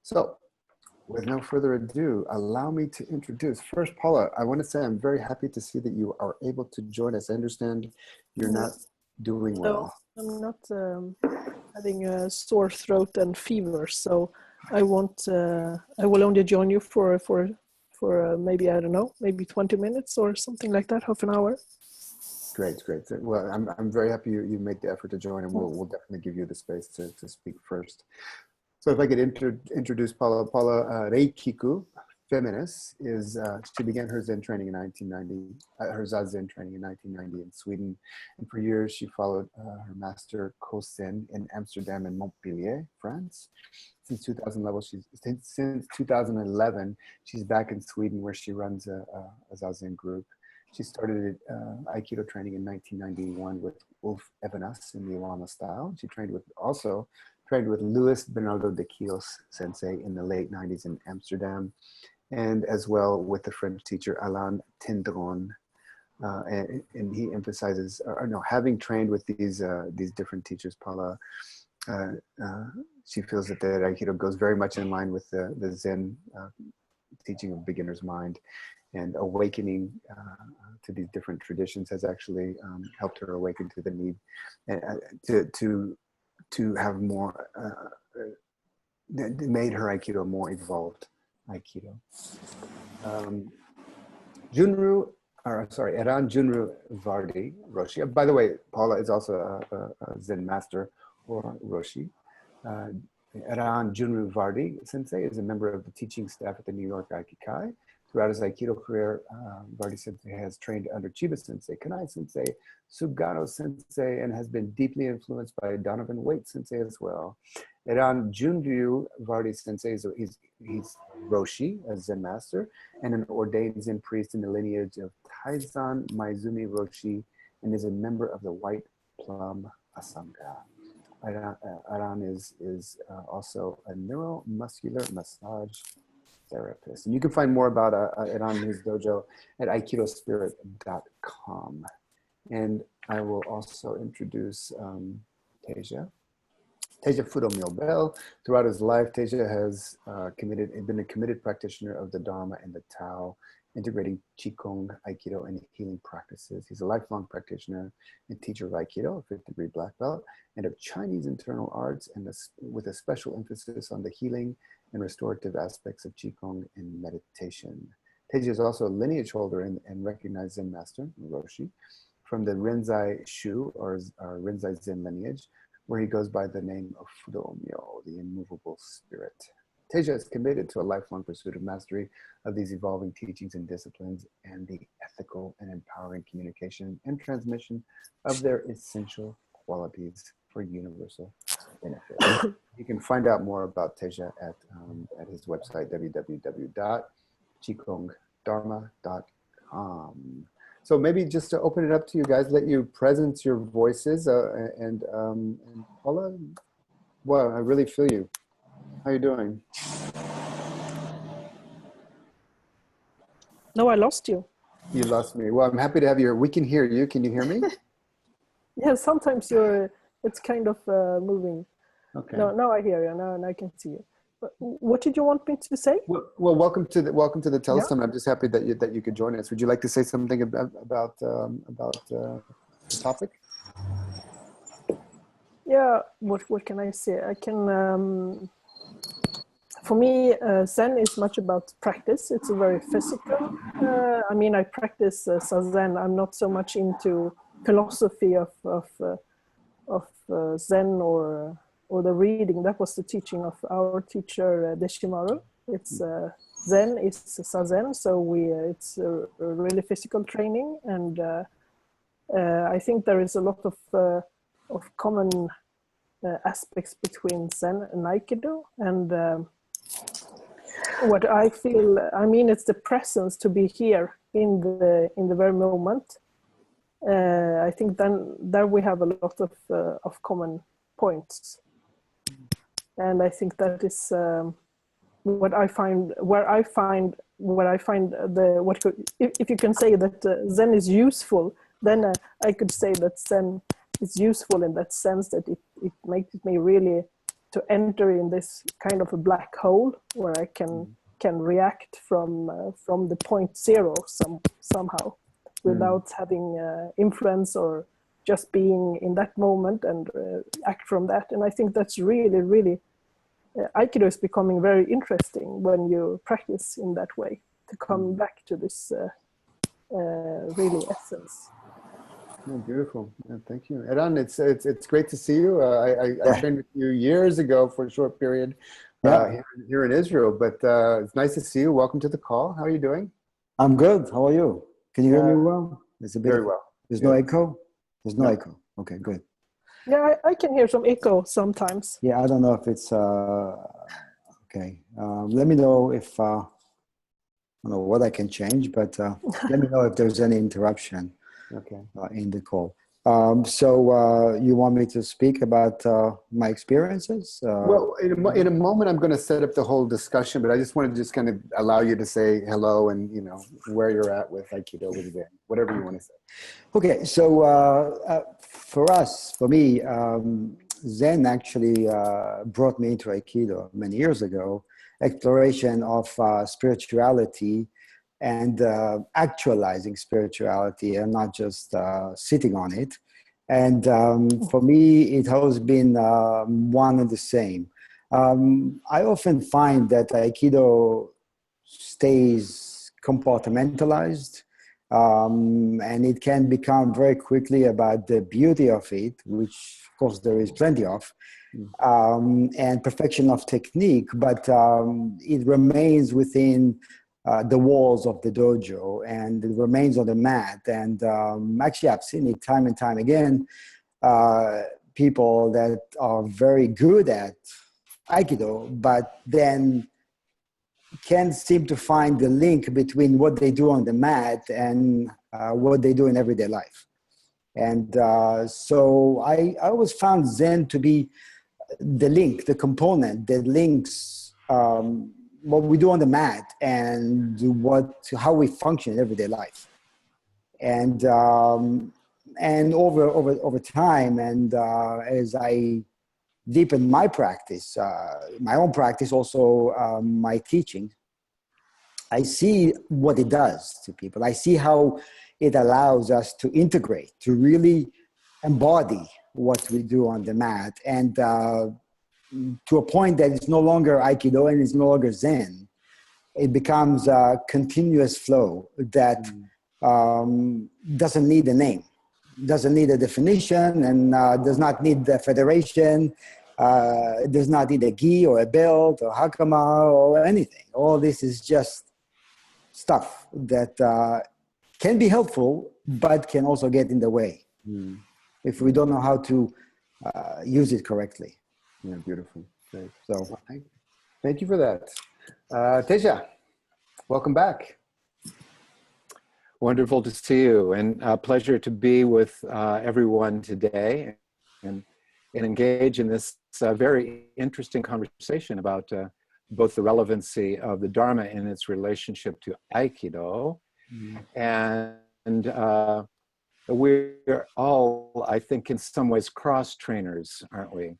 So, with no further ado, allow me to introduce. First, Paula, I want to say I'm very happy to see that you are able to join us. I understand you're not doing well. No, I'm not having a sore throat and fever, so I won't. I will only join you for maybe, I don't know, maybe 20 minutes or something like that, half an hour. Great, great. Well, I'm very happy you made the effort to join, and we'll definitely give you the space to speak first. So if I could introduce Paula. Paula Reikiku Femeninas is, she began her Zen training in 1990, her Zazen training in 1990 in Sweden. And for years, she followed her master Kosen in Amsterdam and Montpellier, France. Since 2011, she's back in Sweden where she runs a Zazen group. She started Aikido training in 1991 with Ulf Evenas in the Iwana style. She trained with Luis Bernardo de Quios sensei in the late 90s in Amsterdam, and as well with the French teacher Alain Tendron. And he emphasizes, having trained with these different teachers, Paula, she feels that the Aikido goes very much in line with the Zen teaching of beginner's mind. And awakening to these different traditions has actually helped her awaken to the need to have more, made her Aikido more evolved Aikido. Eran Vardi Roshi. By the way, Paula is also a Zen master or Roshi. Eran Vardi Sensei is a member of the teaching staff at the New York Aikikai. Throughout his Aikido career, Vardi Sensei has trained under Chiba Sensei, Kanai Sensei, Sugano Sensei, and has been deeply influenced by Donovan Waite Sensei as well. Eran Vardi Sensei, he's Roshi, a Zen master, and an ordained Zen priest in the lineage of Taizan Maizumi Roshi, and is a member of the White Plum Asanga. Eran is also a neuromuscular massage therapist. And you can find more about Eran and his dojo at aikidospirit.com. And I will also introduce Teja. Teja Fudo Milbel. Throughout his life, Teja has been a committed practitioner of the Dharma and the Tao, integrating Qigong, Aikido, and healing practices. He's a lifelong practitioner and teacher of Aikido, a 5th-degree black belt, and of Chinese internal arts, and with a special emphasis on the healing and restorative aspects of Qigong and meditation. Teja is also a lineage holder and recognized Zen master, Roshi, from the Rinzai Shu, or Rinzai Zen lineage, where he goes by the name of Fudo-myo, the immovable spirit. Teja is committed to a lifelong pursuit of mastery of these evolving teachings and disciplines, and the ethical and empowering communication and transmission of their essential qualities for universal benefit. You can find out more about Teja at his website, www.qigongdharma.com. So maybe just to open it up to you guys, let you present your voices, and Paula, well, I really feel you. How are you doing? No, I lost you. You lost me. Well, I'm happy to have you here. We can hear you. Can you hear me? Yeah, sometimes it's kind of moving. Okay. No, now I hear you. Now I can see you. But what did you want me to say? Well, welcome to the Telesummit. Yeah. I'm just happy that you could join us. Would you like to say something about the topic? Yeah. What can I say? I can. For me, Zen is much about practice. It's a very physical. I mean, I practice Zazen. I'm not so much into philosophy of Zen or the reading. That was the teaching of our teacher Deshimaru. It's Zen is Zazen, so it's a really physical training, and I think there is a lot of common aspects between Zen and Aikido, and what I feel, I mean, it's the presence to be here in the very moment. I think then there we have a lot of common points, and I think that is what I find. If you can say that Zen is useful, then I could say that Zen is useful in that sense that it makes me really to enter in this kind of a black hole where I can react from the point zero somehow, without having influence, or just being in that moment and act from that. And I think that's really, really, Aikido is becoming very interesting when you practice in that way, to come back to this really essence. Oh, beautiful. Yeah, thank you. Eran, it's great to see you. I trained with you years ago for a short period here in Israel, but it's nice to see you. Welcome to the call. How are you doing? I'm good. How are you? Can you hear me well? It's a bit very well. There's no echo? There's no echo. Okay, good. Yeah, I can hear some echo sometimes. Yeah, I don't know if it's okay. Let me know if I don't know what I can change, but let me know if there's any interruption. Okay. In the call. So you want me to speak about my experiences? Well, in a moment, I'm going to set up the whole discussion, but I just wanted to just kind of allow you to say hello and, you know, where you're at with Aikido, with Zen, whatever you want to say. Okay, so for me, Zen actually brought me into Aikido many years ago, exploration of spirituality and actualizing spirituality and not just sitting on it. And for me, it has been one and the same. I often find that Aikido stays compartmentalized, and it can become very quickly about the beauty of it, which of course there is plenty of, and perfection of technique, but it remains within the walls of the dojo, and it remains on the mat. And actually, I've seen it time and time again. People that are very good at Aikido, but then can't seem to find the link between what they do on the mat and what they do in everyday life. And so I always found Zen to be the link, the component that links what we do on the mat and how we function in everyday life. And over time, and as I deepen my practice, my own practice, also my teaching, I see what it does to people. I see how it allows us to integrate, to really embody what we do on the mat, and to a point that it's no longer Aikido and it's no longer Zen. It becomes a continuous flow that doesn't need a name, doesn't need a definition, and does not need the federation, does not need a gi or a belt or hakama or anything. All this is just stuff that can be helpful, but can also get in the way if we don't know how to use it correctly. Yeah, beautiful. Great. So thank you for that. Teja, welcome back. Wonderful to see you, and a pleasure to be with everyone today and engage in this very interesting conversation about both the relevancy of the Dharma and its relationship to Aikido. And we're all, I think, in some ways cross-trainers, aren't we?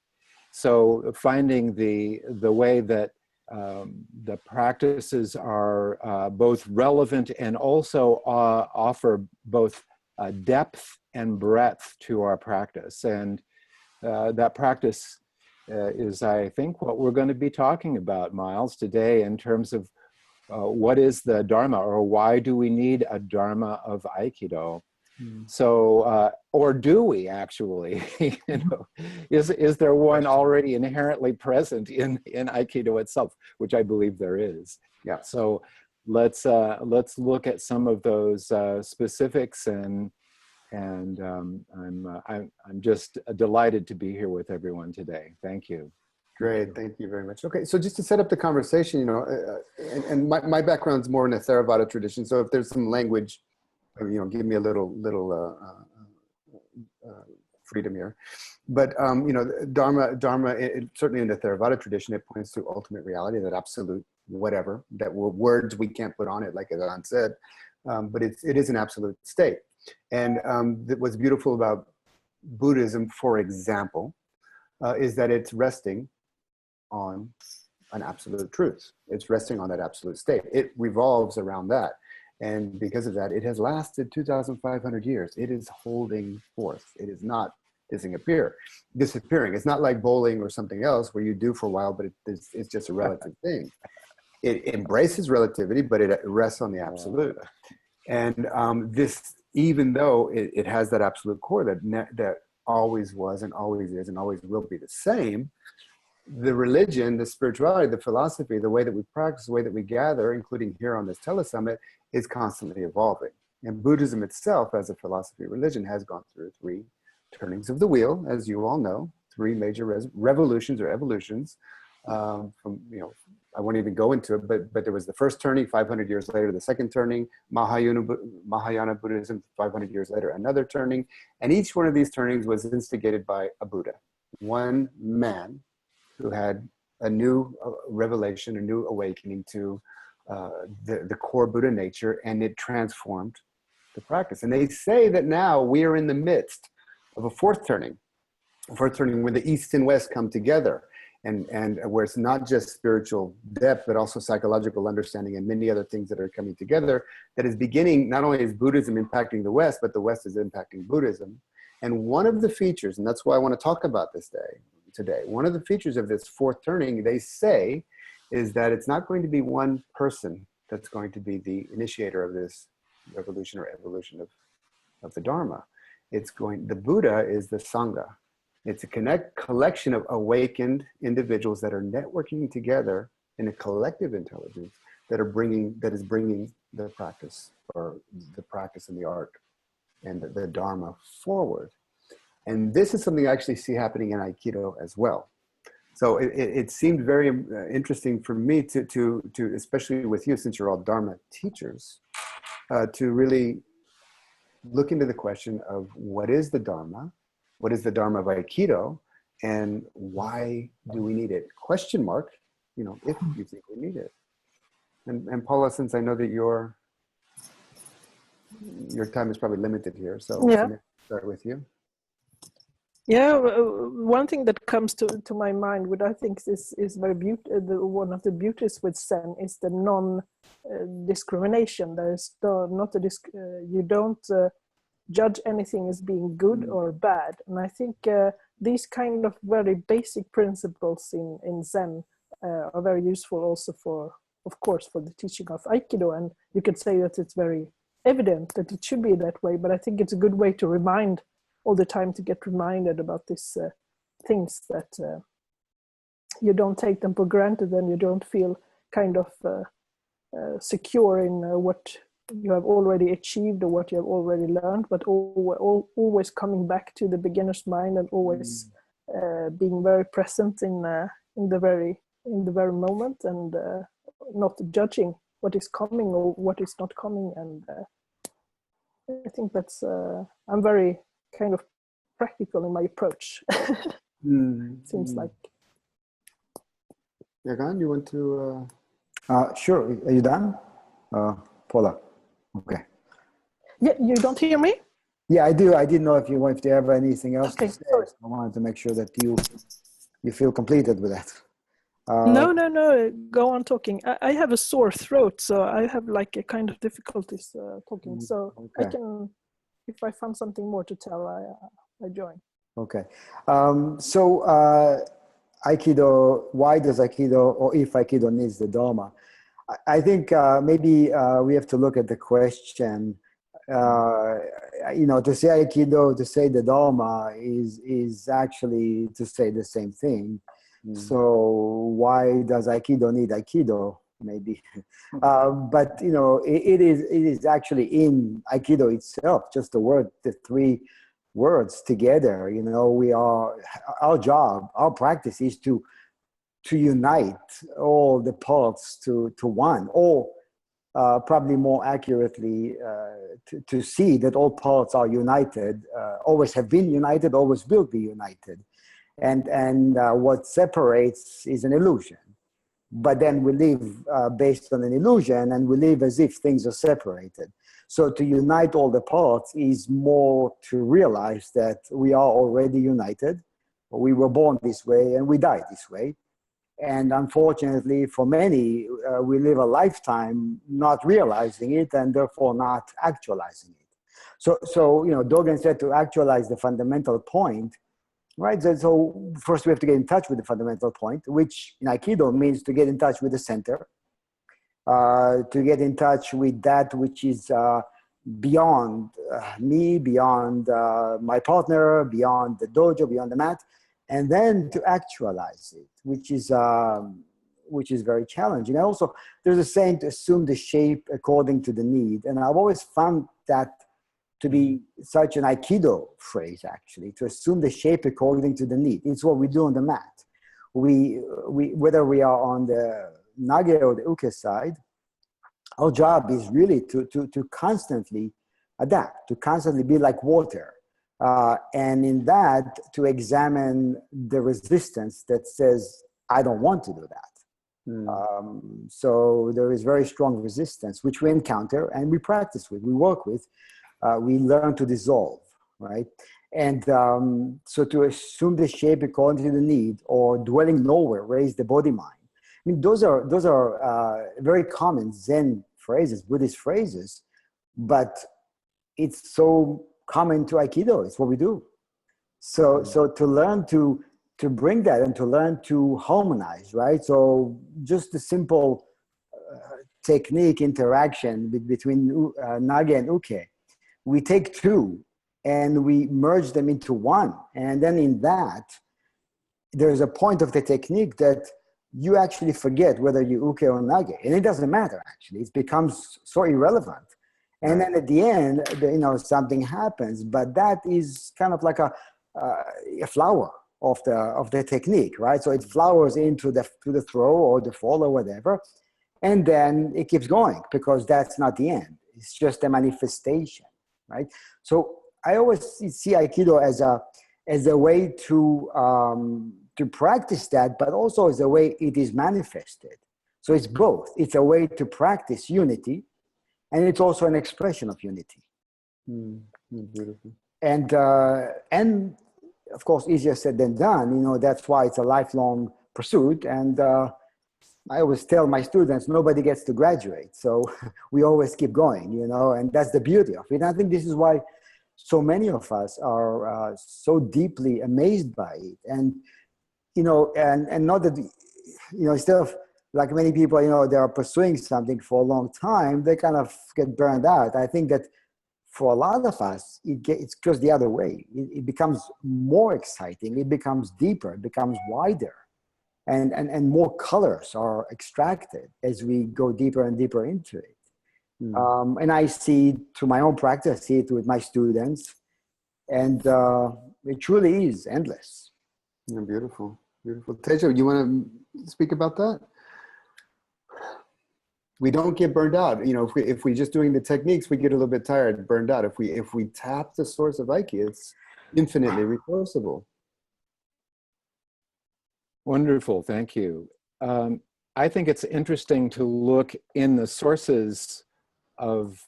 So finding the way that the practices are both relevant and also offer both depth and breadth to our practice. And that practice is, I think, what we're going to be talking about, Miles, today in terms of what is the Dharma, or why do we need a Dharma of Aikido? So, or do we actually? You know, is there one already inherently present in Aikido itself, which I believe there is. Yeah. So let's look at some of those specifics, and I'm just delighted to be here with everyone today. Thank you. Great, thank you very much. Okay, so just to set up the conversation, you know, and my background's more in the Theravada tradition. So if there's some language, you know, give me a little freedom here. But you know, Dharma, certainly in the Theravada tradition, it points to ultimate reality, that absolute whatever, that words we can't put on it, like Eran said, but it is an absolute state. And what's beautiful about Buddhism, for example, is that it's resting on an absolute truth. It's resting on that absolute state. It revolves around that. And because of that, it has lasted 2,500 years. It is holding forth. It is not disappearing. It's not like bowling or something else where you do for a while, but it's just a relative thing. It embraces relativity, but it rests on the absolute. And this, even though it has that absolute core that always was and always is and always will be the same, the religion, the spirituality, the philosophy, the way that we practice, the way that we gather, including here on this Telesummit, is constantly evolving. And Buddhism itself, as a philosophy religion, has gone through 3 turnings of the wheel, as you all know, 3 major revolutions or evolutions. From, I won't even go into it, but there was the first turning 500 years later, the second turning, Mahayana Buddhism, 500 years later, another turning. And each one of these turnings was instigated by a Buddha, one man who had a new revelation, a new awakening to the core Buddha nature, and it transformed the practice. And they say that now we are in the midst of a fourth turning where the East and West come together, and where it's not just spiritual depth, but also psychological understanding and many other things that are coming together, that is beginning, not only is Buddhism impacting the West, but the West is impacting Buddhism. And one of the features, and that's why I want to talk about this today, one of the features of this fourth turning, they say, is that it's not going to be one person that's going to be the initiator of this revolution or evolution of the Dharma. The Buddha is the Sangha. It's a collection of awakened individuals that are networking together in a collective intelligence that is bringing the practice, or the practice and the art and the Dharma forward. And this is something I actually see happening in Aikido as well. So it seemed very interesting for me to especially with you, since you're all Dharma teachers, to really look into the question of what is the Dharma, what is the Dharma of Aikido, and why do we need it? Question mark, if you think we need it. And Paula, since I know that your time is probably limited here, so yeah. I'll start with you. Yeah, one thing that comes to my mind, which I think is very one of the beauties with Zen, is the non-discrimination. There is you don't judge anything as being good or bad. And I think these kind of very basic principles in Zen are very useful also for the teaching of Aikido. And you could say that it's very evident that it should be that way, but I think it's a good way to remind all the time, to get reminded about these things, that you don't take them for granted, and you don't feel kind of secure in what you have already achieved or what you have already learned, but always coming back to the beginner's mind, and always being very present in the very moment, and not judging what is coming or what is not coming. And I think that's I'm very kind of practical in my approach. Seems like. Eran, you want to? Sure. Are you done, Paula? Okay. Yeah, you don't hear me? Yeah, I do. I didn't know if you have anything else to say. Sorry. I wanted to make sure that you feel completed with that. No. Go on talking. I have a sore throat, so I have like a kind of difficulties talking. So okay. I can, if I find something more to tell, I join. Okay. So Aikido, why does Aikido, or if Aikido needs the Dharma? I think maybe we have to look at the question, to say Aikido, to say the Dharma is actually to say the same thing. So why does Aikido need Aikido? Maybe, but it is actually in Aikido itself. Just the 3 words together. Our job, our practice is to unite all the parts to one, or probably more accurately, to see that all parts are united, always have been united, always will be united. And what separates is an illusion. But then we live based on an illusion, and we live as if things are separated. So to unite all the parts is more to realize that we are already united. We were born this way and we die this way. And unfortunately, for many, we live a lifetime not realizing it and therefore not actualizing it. So you know, Dogen said to actualize the fundamental point, right? So first we have to get in touch with the fundamental point, which in Aikido means to get in touch with the center, to get in touch with that which is beyond me, beyond my partner, beyond the dojo, beyond the mat, and then to actualize it, which is very challenging. And also, there's a saying to assume the shape according to the need, and I've always found that to be such an Aikido phrase, actually, to assume the shape according to the need. It's what we do on the mat. We whether we are on the Nage or the Uke side, our job is really to constantly adapt, to constantly be like water. And in that, to examine the resistance that says, I don't want to do that. So there is very strong resistance, which we encounter and we practice with, we work with, we learn to dissolve, right? And so to assume the shape according to the need, or dwelling nowhere, raise the body mind. I mean, those are very common Zen phrases, Buddhist phrases, but it's so common to Aikido. It's what we do. So to learn to bring that and to learn to harmonize, right? So just the simple technique interaction between Nage and Uke. We take two and we merge them into one. And then in that, there's a point of the technique that you actually forget whether you Uke or Nage. And it doesn't matter, actually. It becomes so irrelevant. And then at the end, you know, something happens. But that is kind of like a flower of the technique, right? So it flowers into the throw or the fall or whatever. And then it keeps going because that's not the end. It's just a manifestation. Right, so I always see Aikido as a way to practice that, but also as a way it is manifested. So it's both. It's a way to practice unity, and it's also an expression of unity. Beautiful. And of course, easier said than done. You know, that's why it's a lifelong pursuit. And I always tell my students, nobody gets to graduate. So we always keep going, you know, and that's the beauty of it. And I think this is why so many of us are so deeply amazed by it. And, you know, and not that, you know, instead of like many people, you know, they are pursuing something for a long time, they kind of get burned out. I think that for a lot of us, it goes the other way. It becomes more exciting. It becomes deeper. It becomes wider. And more colors are extracted as we go deeper and deeper into it. And I see it through my own practice, I see it with my students, and it truly is endless. Yeah, beautiful, beautiful. Teja, you want to speak about that? We don't get burned out. You know, if we just doing the techniques, we get a little bit tired, burned out. If we tap the source of Aikido, it's infinitely reversible. Wonderful, thank you. I think it's interesting to look in the sources of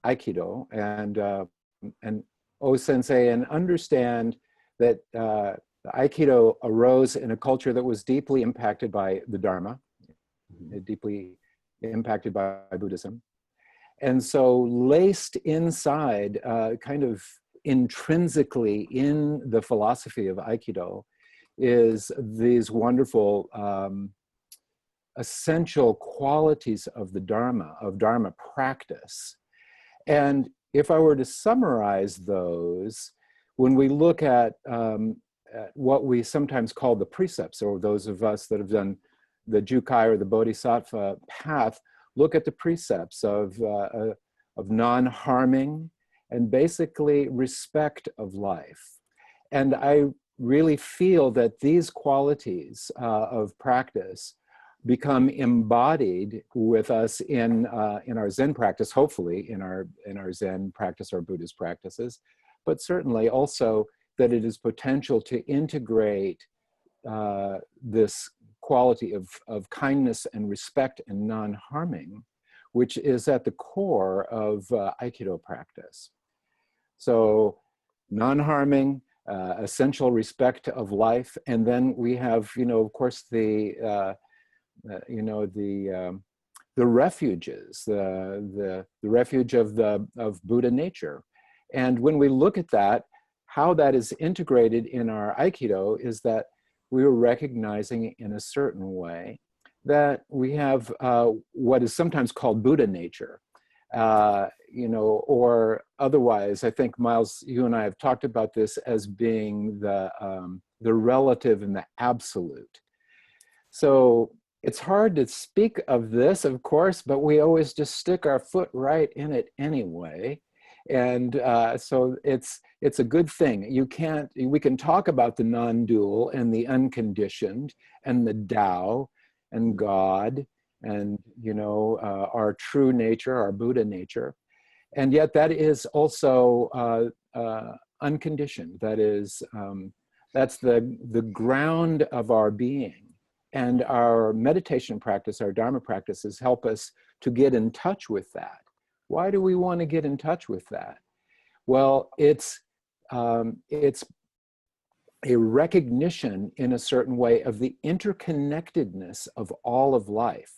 Aikido and O-sensei and understand that Aikido arose in a culture that was deeply impacted by the Dharma, deeply impacted by Buddhism. And so laced inside, kind of intrinsically in the philosophy of Aikido, is these wonderful essential qualities of the Dharma, of Dharma practice. And if I were to summarize those, when we look at what we sometimes call the precepts, or those of us that have done the Jukai or the Bodhisattva path, look at the precepts of non-harming and basically respect of life. And I really feel that these qualities of practice become embodied with us in our Zen practice, hopefully in our Zen practice or Buddhist practices, but certainly also that it is potential to integrate this quality of kindness and respect and non-harming, which is at the core of Aikido practice. So non-harming, essential respect of life. And then we have, of course, the refuges, the refuge of Buddha nature. And when we look at that, how that is integrated in our Aikido is that we are recognizing in a certain way that we have what is sometimes called Buddha nature. Or otherwise, I think, Miles, you and I have talked about this as being the relative and the absolute. So it's hard to speak of this, of course, but we always just stick our foot right in it anyway. And so it's a good thing. We can talk about the non-dual and the unconditioned and the Tao and God and, our true nature, our Buddha nature. And yet that is also unconditioned. That is, that's the ground of our being. And our meditation practice, our Dharma practices help us to get in touch with that. Why do we want to get in touch with that? Well, it's a recognition in a certain way of the interconnectedness of all of life.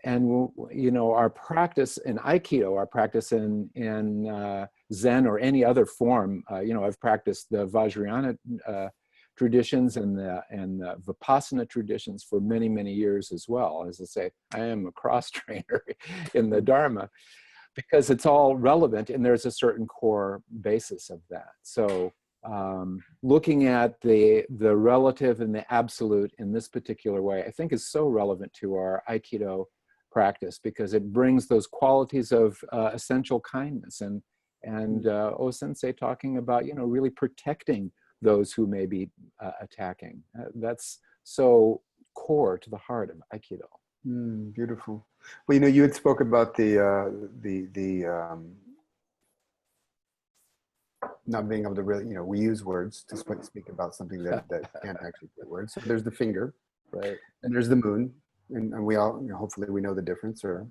And, our practice in Aikido, our practice in Zen or any other form, I've practiced the Vajrayana traditions and the Vipassana traditions for many, many years as well. As I say, I am a cross trainer in the Dharma because it's all relevant and there's a certain core basis of that. So looking at the relative and the absolute in this particular way, I think is so relevant to our Aikido practice because it brings those qualities of essential kindness and O-sensei talking about, really protecting those who may be attacking. That's so core to the heart of Aikido. Beautiful. Well, you had spoke about the not being able to really, we use words to speak about something that can't actually put words. So there's the finger, right? And there's the moon. And we all, hopefully we know the difference, or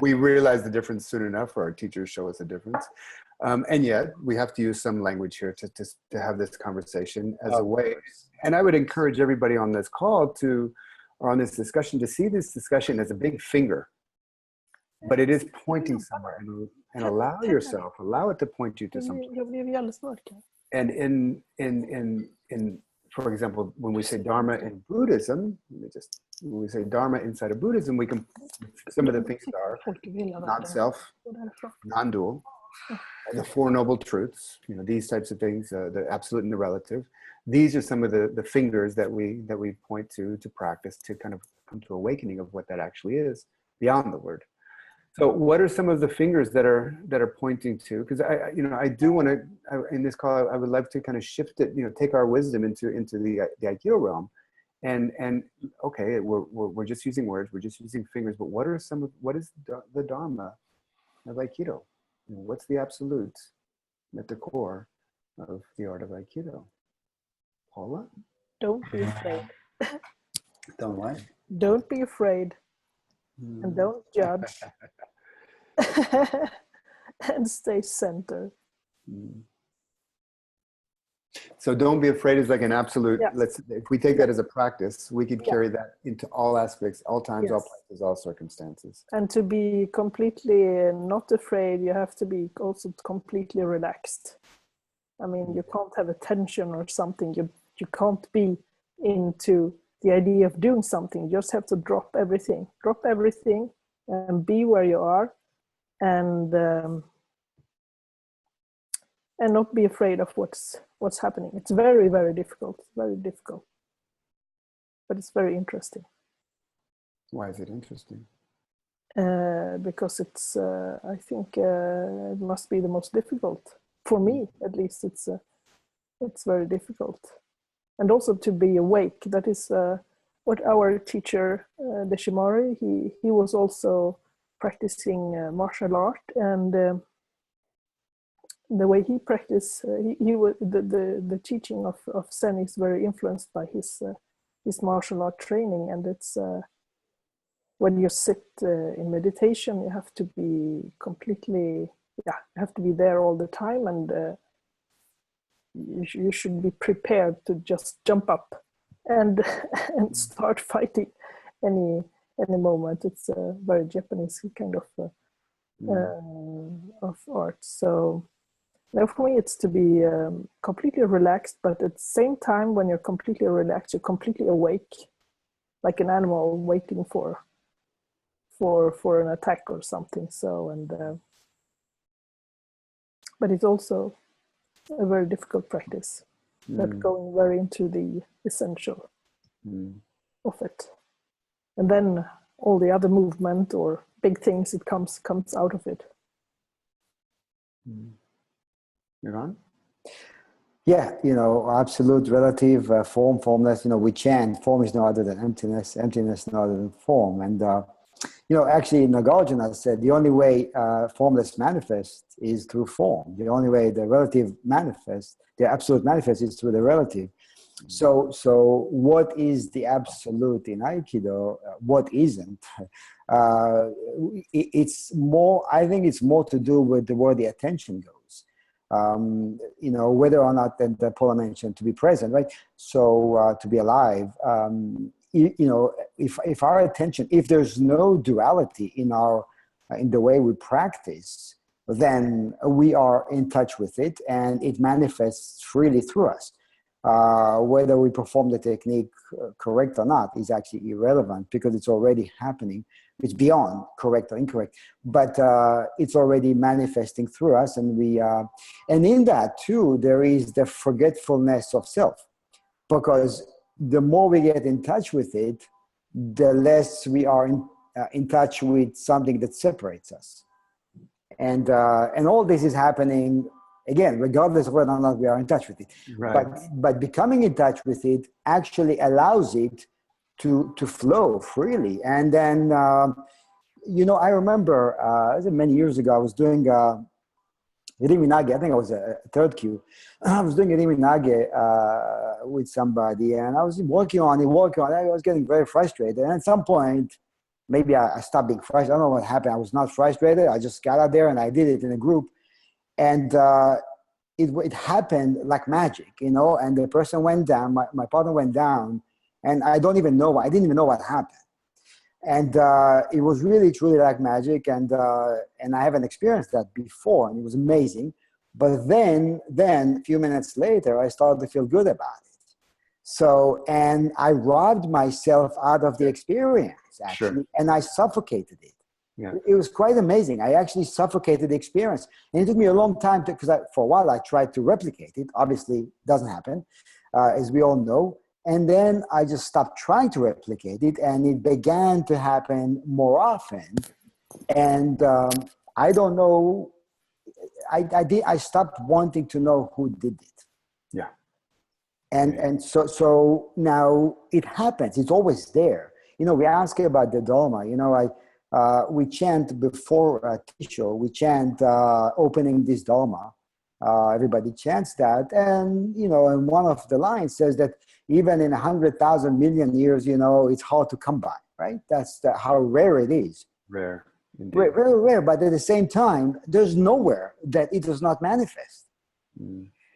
we realize the difference soon enough, or our teachers show us the difference. And yet we have to use some language here to have this conversation as a way. And I would encourage everybody on this call or on this discussion to see this discussion as a big finger, but it is pointing somewhere, and allow it to point you to something. And in for example, when we say Dharma in Buddhism, when we say Dharma inside of Buddhism, some of the things are non-self, non-dual, the Four Noble Truths, these types of things, the absolute and the relative. These are some of the fingers that we point to practice, to kind of come to awakening of what that actually is beyond the word. So what are some of the fingers that are pointing to? Because I do want to, in this call, I would like to kind of shift it, take our wisdom into the Aikido realm, and okay, we're just using words, we're just using fingers, but what is the Dharma of Aikido? What's the absolute at the core of the art of Aikido? Paula? Don't be afraid. Don't what? Don't be afraid. And don't judge. And stay centered. So don't be afraid is like an absolute, if we take that as a practice, we could carry that into all aspects, all times, all places, all circumstances. And to be completely not afraid, you have to be also completely relaxed. I mean, you can't have a tension or something. You can't be into the idea of doing something. You just have to drop everything and be where you are, and not be afraid of what's happening. It's very, very difficult. Very difficult, but it's very interesting. Why is it interesting? Because it's I think it must be the most difficult for me, at least. It's very difficult, and also to be awake. That is what our teacher Deshimari, he was also practicing martial art, and the way he practiced, the teaching of Zen is very influenced by his martial art training, and it's when you sit in meditation, you have to be completely, you have to be there all the time, and you should be prepared to just jump up and and start fighting any moment. It's a very Japanese kind of art. So now for me, it's to be completely relaxed, but at the same time, when you're completely relaxed, you're completely awake, like an animal waiting for an attack or something. So, and but it's also a very difficult practice, but going very into the essential of it, and then all the other movement or big things, it comes out of it. Eran? Yeah, you know, absolute, relative, form, formless. You know, we chant, form is no other than emptiness, emptiness no other than form. And, you know, actually Nagarjuna said the only way formless manifests is through form. The only way the relative manifests, the absolute manifests, is through the relative. So what is the absolute in Aikido? What isn't? It's more, I think it's more to do with where the attention goes. You know, whether or not that Paula mentioned to be present, right? So to be alive, you know, if our attention, if there's no duality in the way we practice, then we are in touch with it and it manifests freely through us. Whether we perform the technique correct or not is actually irrelevant because it's already happening. It's beyond correct or incorrect, but it's already manifesting through us, and and in that too, there is the forgetfulness of self, because the more we get in touch with it, the less we are in touch with something that separates us, and all this is happening again, regardless of whether or not we are in touch with it. Right. But becoming in touch with it actually allows it to flow freely. And then, you know, I remember many years ago, I was doing Iriminage. I think I was a third Q. I was doing Iriminage with somebody, and I was working on it. I was getting very frustrated. And at some point, maybe I stopped being frustrated. I don't know what happened. I was not frustrated. I just got out there and I did it in a group. And it happened like magic, you know, and the person went down, my partner went down, and I didn't even know what happened. And it was really, truly like magic, and I haven't experienced that before, and it was amazing. But then a few minutes later, I started to feel good about it. So, and I robbed myself out of the experience, actually, and I suffocated it. Yeah. It was quite amazing. I actually suffocated the experience. And it took me a long time because for a while I tried to replicate it. Obviously, it doesn't happen, as we all know. And then I just stopped trying to replicate it, and it began to happen more often. And I don't know, I stopped wanting to know who did it. Yeah. And so now it happens. It's always there. You know, we ask about the Dharma. You know, we chant before Teja, we chant opening this Dharma. Everybody chants that. And, you know, and one of the lines says that even in 100,000 million years, you know, it's hard to come by, right? That's how rare it is. Rare. Indeed. Very rare. But at the same time, there's nowhere that it does not manifest.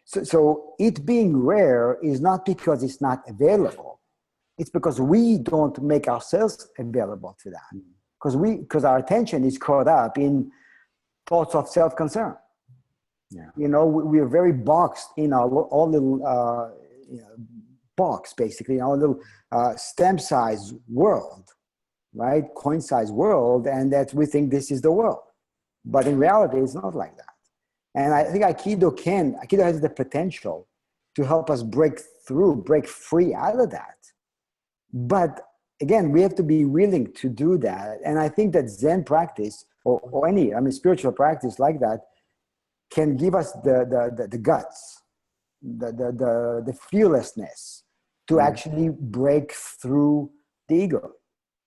So it being rare is not because it's not available. It's because we don't make ourselves available to that. Because our attention is caught up in thoughts of self-concern. Yeah. You know, we are very boxed in our own little box, basically, in our little stamp-sized world, right? Coin-sized world, and that we think this is the world. But in reality, it's not like that. And I think Aikido has the potential to help us break free out of that. But again, we have to be willing to do that. And I think that Zen practice or any, spiritual practice like that can give us the guts, the fearlessness to actually break through the ego.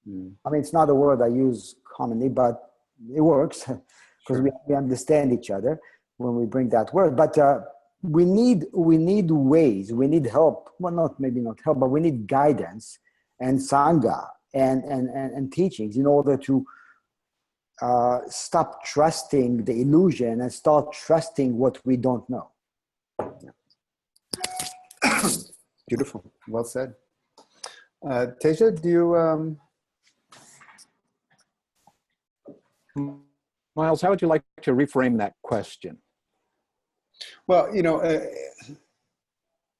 I mean, it's not a word I use commonly, but it works because we understand each other when we bring that word. But we need ways, we need help. Well, maybe not help, but we need guidance and sangha and teachings in order to stop trusting the illusion and start trusting what we don't know. Beautiful. Well said. Teja, do you... Miles, how would you like to reframe that question? Well,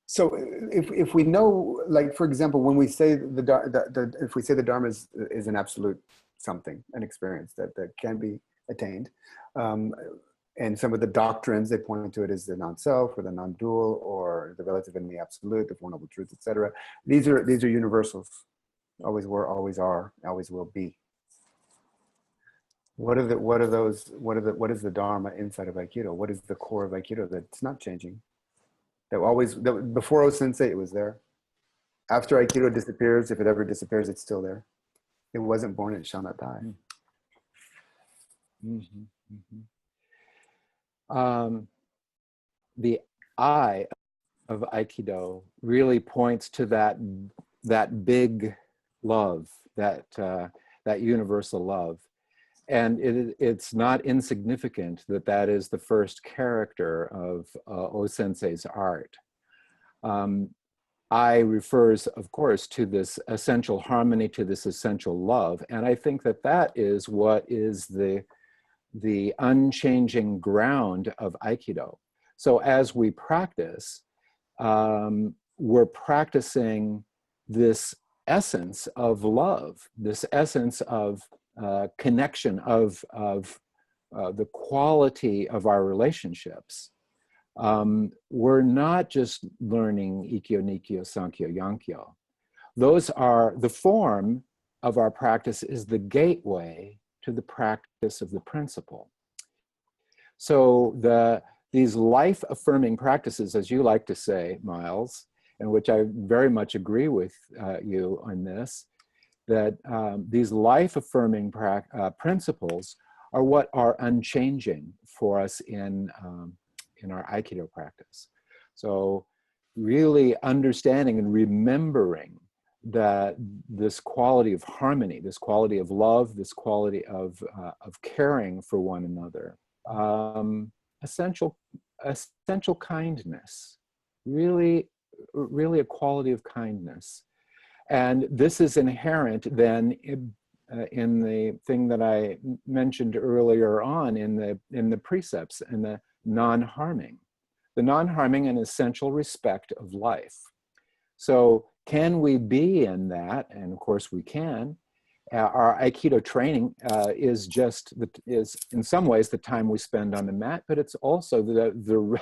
so if we know, like, for example, when we say if we say the Dharma is an absolute something, an experience that can be attained, and some of the doctrines, they point to it as the non-self or the non-dual or the relative and the absolute, the Four Noble Truths, etc. These are universals. Always were, always are, always will be. What is the Dharma inside of Aikido? What is the core of Aikido that's not changing? That before O-sensei, it was there. After Aikido disappears, if it ever disappears, it's still there. It wasn't born, it shall not die. Mm-hmm. Mm-hmm. The I of Aikido really points to that big love, that universal love. And it's not insignificant that is the first character of O-sensei's art. I refers, of course, to this essential harmony, to this essential love. And I think that is what is the unchanging ground of Aikido. So as we practice, we're practicing this essence of love, this essence of connection, of the quality of our relationships. We're not just learning Ikkyo, Nikkyo, Sankhyo, Yankyo. Those are, the form of our practice is the gateway to the practice of the principle. So these life-affirming practices, as you like to say, Miles, and which I very much agree with you on this, that these life-affirming principles are what are unchanging for us in our Aikido practice. So really understanding and remembering that this quality of harmony, this quality of love, this quality of caring for one another, essential kindness, really a quality of kindness. And this is inherent then in the thing that I mentioned earlier on in the precepts and the non-harming and essential respect of life. So can we be in that? And of course we can. Our Aikido training is in some ways the time we spend on the mat, but it's also the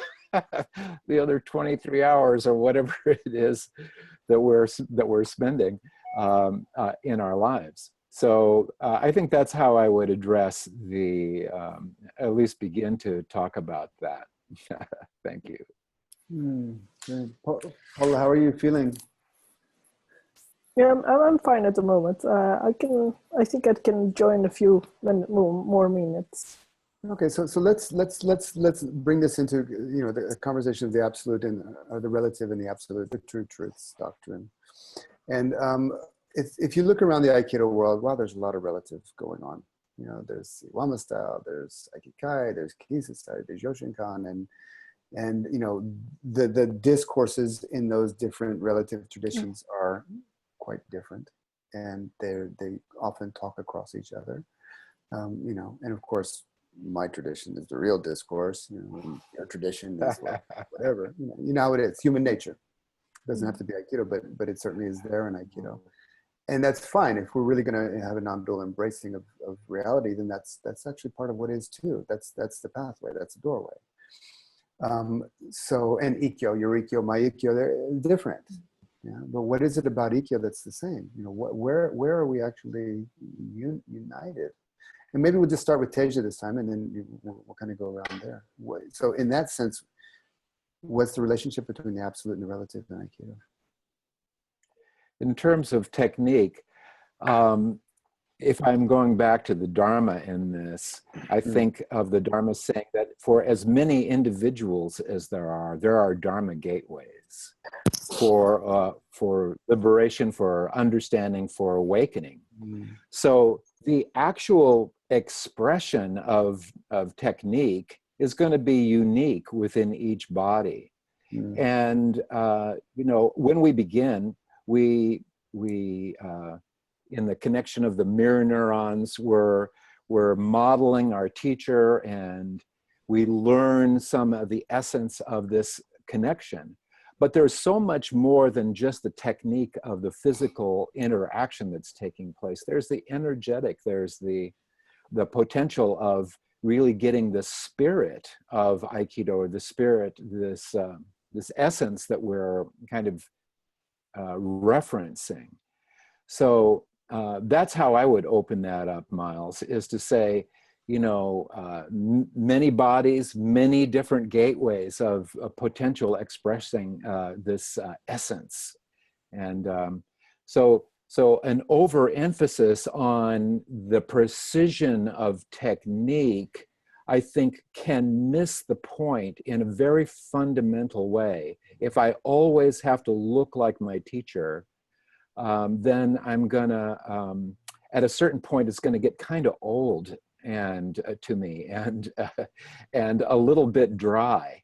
other 23 hours or whatever it is that we're spending in our lives. So I think that's how I would address at least begin to talk about that. Thank you. Paula, how are you feeling? Yeah, I'm fine at the moment. I think I can join a few more minutes. Okay, so let's bring this into the conversation of the absolute and the relative and the absolute, the true truths doctrine. And if you look around the Aikido world, wow, there's a lot of relatives going on. There's Iwama style, there's Aikikai, there's Kisa style, there's Yoshinkan, and the discourses in those different relative traditions are quite different, and they often talk across each other. And of course, my tradition is the real discourse. Your tradition is whatever. You know how it is. Human nature. It doesn't have to be Aikido, but it certainly is there in Aikido. And that's fine. If we're really going to have a non-dual embracing of reality, then that's actually part of what is too. That's the pathway. That's the doorway. And Ikkyo, your Ikkyo, my Ikkyo, they're different. Yeah, but what is it about Ikkyo that's the same? Where are we actually united? And maybe we'll just start with Teja this time, and then we'll kind of go around there. So in that sense, what's the relationship between the absolute and the relative in Aikido? In terms of technique, if I'm going back to the Dharma in this, I think of the Dharma saying that for as many individuals as there are Dharma gateways for liberation, for understanding, for awakening. So the actual expression of technique is going to be unique within each body. And, you know, when we begin, we in the connection of the mirror neurons, we're modeling our teacher, and we learn some of the essence of this connection. But there's so much more than just the technique of the physical interaction that's taking place. There's the energetic, there's the potential of really getting the spirit of Aikido, or the spirit, this essence that we're kind of referencing. So that's how I would open that up, Miles, is to say, you know, many bodies, many different gateways of potential expressing this essence. And so an overemphasis on the precision of technique, I think, can miss the point in a very fundamental way. If I always have to look like my teacher, then I'm gonna, at a certain point, it's gonna get kind of old and to me, and a little bit dry.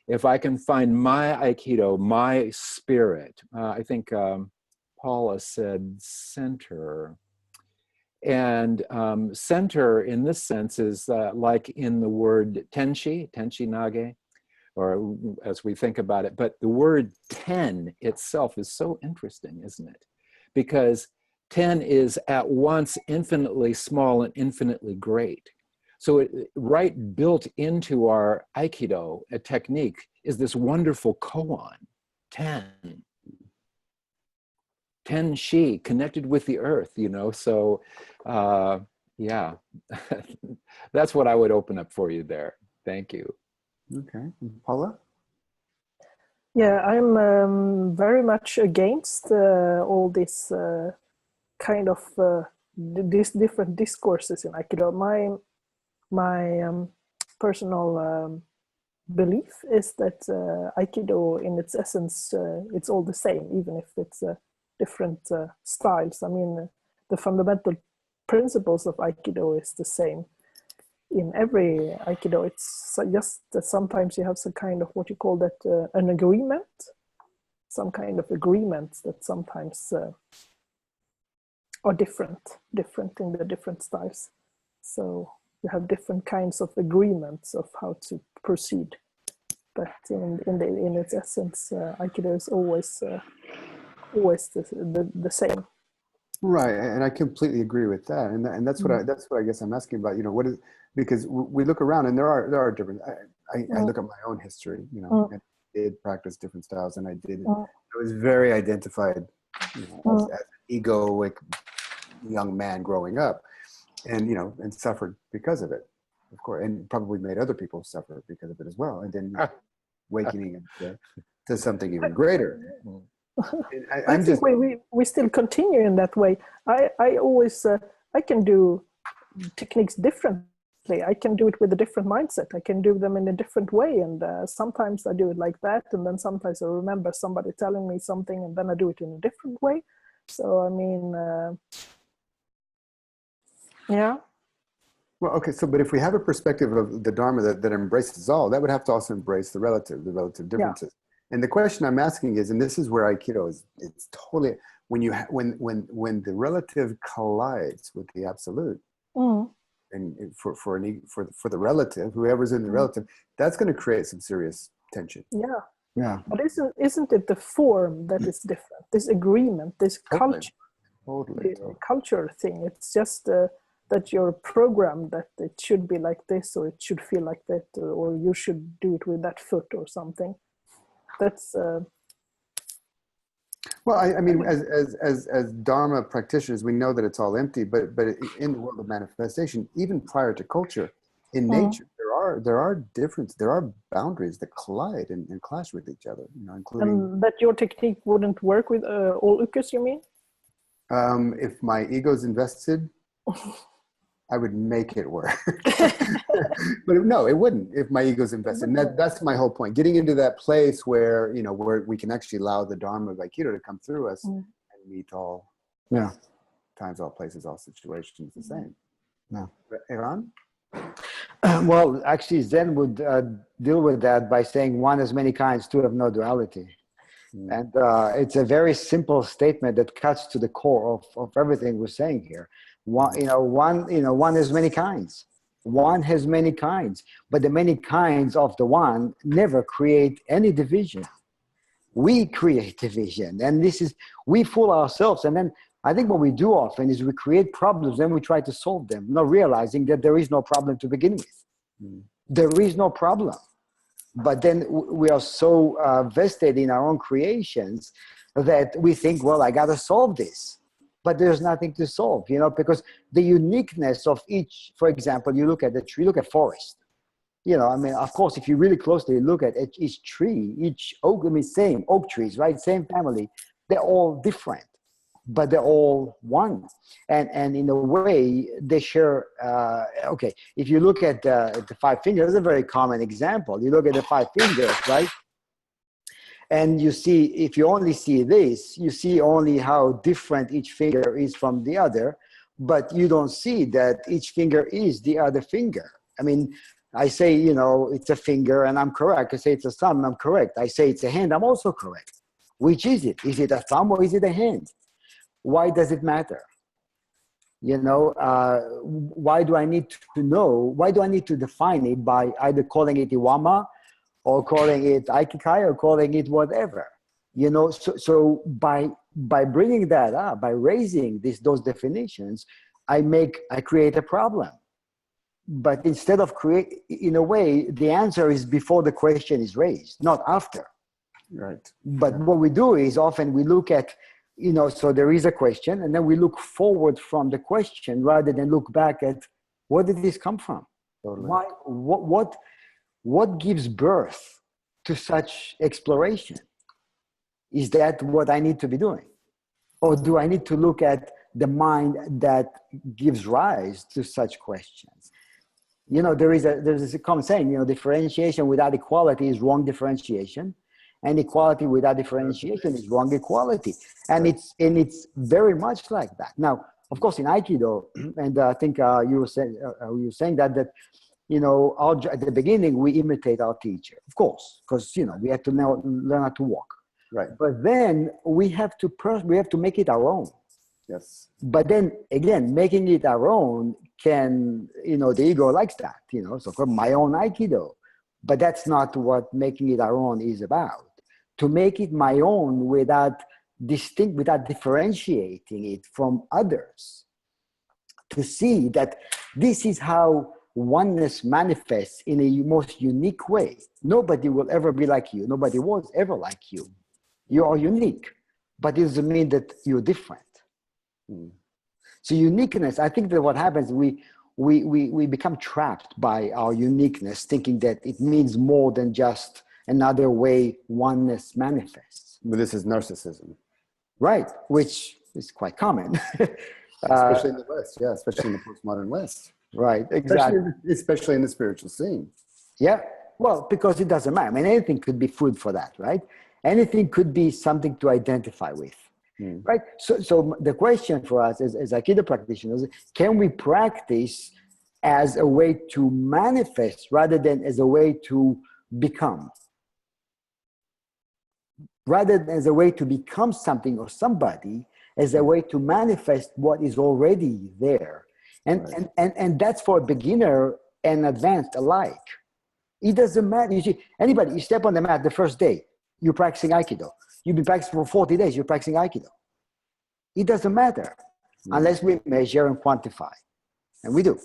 If I can find my Aikido, my spirit, I think Paula said center. And center in this sense is like in the word tenshi nage, or as we think about it. But the word ten itself is so interesting, isn't it? Because 10 is at once infinitely small and infinitely great. So right built into our Aikido, a technique, is this wonderful koan, 10. 10 shi, connected with the earth, you know? So yeah, that's what I would open up for you there. Thank you. Okay, Paula? Yeah, I'm very much against all this kind of these different discourses in Aikido. My personal belief is that Aikido, in its essence, it's all the same, even if it's different styles. I mean, the fundamental principles of Aikido is the same in every Aikido. It's just that sometimes you have some kind of what you call that an agreement, some kind of agreements that sometimes are different in the different styles. So you have different kinds of agreements of how to proceed. But in its essence, Aikido is always the same. Right, and I completely agree with that, and that's what I guess I'm asking about. You know, what is, because we look around and there are different. I look at my own history. You know, I did practice different styles, and I was very identified, you know, as an egoic young man growing up, and you know, and suffered because of it, of course, and probably made other people suffer because of it as well, and then awakening to something even greater. I think we still continue in that way. I always I can do techniques differently. I can do it with a different mindset. I can do them in a different way, and sometimes I do it like that, and then sometimes I remember somebody telling me something, and then I do it in a different way. So I mean, yeah. Well, okay. So, but if we have a perspective of the Dharma that embraces all, that would have to also embrace the relative differences. Yeah. And the question I'm asking is, and this is where Aikido is, it's totally, when the relative collides with the absolute, and for the relative, whoever's in the relative, that's going to create some serious tension. Yeah. Yeah. But isn't it the form that is different? This agreement, this culture, the culture thing. It's just that you're programmed that it should be like this, or it should feel like that, or you should do it with that foot or something. That's well, I mean, as Dharma practitioners, we know that it's all empty, but in the world of manifestation, even prior to culture, in nature, there are differences, there are boundaries that collide and clash with each other, you know, including. And that your technique wouldn't work with all ukas, you mean? If my ego's invested, I would make it work. But no, it wouldn't if my ego's invested. And that's my whole point. Getting into that place where, you know, where we can actually allow the Dharma of Aikido to come through us and meet all times, all places, all situations the same. No. Eran? Well, actually, Zen would deal with that by saying one has many kinds, two have no duality. And it's a very simple statement that cuts to the core of everything we're saying here. One has many kinds. One has many kinds, but the many kinds of the one never create any division. We create division, and we fool ourselves. And then I think what we do often is we create problems, then we try to solve them, not realizing that there is no problem to begin with. There is no problem. But then we are so vested in our own creations that we think, well, I got to solve this. But there's nothing to solve, because the uniqueness of each, for example, you look at the tree, look at forest. Of course, if you really closely look at each tree, each oak, same oak trees, right? Same family, they're all different, but they're all one. And in a way, they share, if you look at the five fingers, that's a very common example. You look at the five fingers, right? And you see, if you only see this, you see only how different each finger is from the other, but you don't see that each finger is the other finger. I say, it's a finger and I'm correct. I say it's a thumb, I'm correct. I say it's a hand, I'm also correct. Which is it? Is it a thumb or is it a hand? Why does it matter? Why do I need to know? Why do I need to define it by either calling it Iwama or calling it Aikikai or calling it whatever? So by bringing that up, by raising those definitions, I create a problem. But instead of in a way, the answer is before the question is raised, not after. Right. But what we do is often we look at, so there is a question, and then we look forward from the question rather than look back at where did this come from? Totally. Why? What gives birth to such exploration? Is that what I need to be doing? Or do I need to look at the mind that gives rise to such questions? There's a common saying, differentiation without equality is wrong differentiation, and equality without differentiation is wrong equality. And it's very much like that. Now, of course, in Aikido, and I think you were saying that at the beginning we imitate our teacher, of course, because we have to learn how to walk. Right. But then we have to make it our own. Yes. But then again, making it our own can, the ego likes that, so called my own Aikido. But that's not what making it our own is about. To make it my own without differentiating it from others. To see that this is how oneness manifests in a most unique way. Nobody will ever be like you. Nobody was ever like you. You are unique, but it doesn't mean that you're different. So uniqueness, I think that what happens, we become trapped by our uniqueness, thinking that it means more than just another way oneness manifests. But this is narcissism. Right, which is quite common. Especially in the West, yeah, especially in the postmodern West. Right, exactly. Especially in the spiritual scene. Yeah, well, because it doesn't matter. Anything could be food for that, right? Anything could be something to identify with. Right. So the question for us as Aikido practitioners, can we practice as a way to manifest rather than as a way to become? Rather than as a way to become something or somebody, as a way to manifest what is already there. And that's for a beginner and advanced alike. It doesn't matter. You see, you step on the mat the first day, you're practicing Aikido. You've been practicing for 40 days, you're practicing Aikido. It doesn't matter unless we measure and quantify. And we do.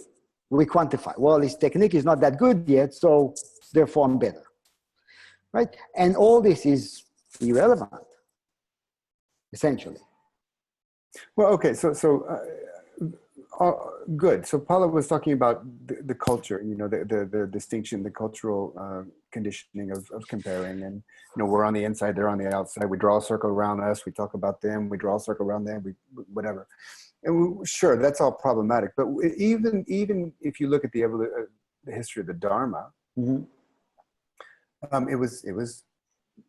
We quantify. Well, his technique is not that good yet, so therefore I'm better. Right? And all this is irrelevant, essentially. Well, okay, good. So Paula was talking about the culture, the distinction, the cultural conditioning of comparing, and we're on the inside, they're on the outside. We draw a circle around us. We talk about them. We draw a circle around them. Whatever. And sure, that's all problematic. But even if you look at the history of the Dharma, it was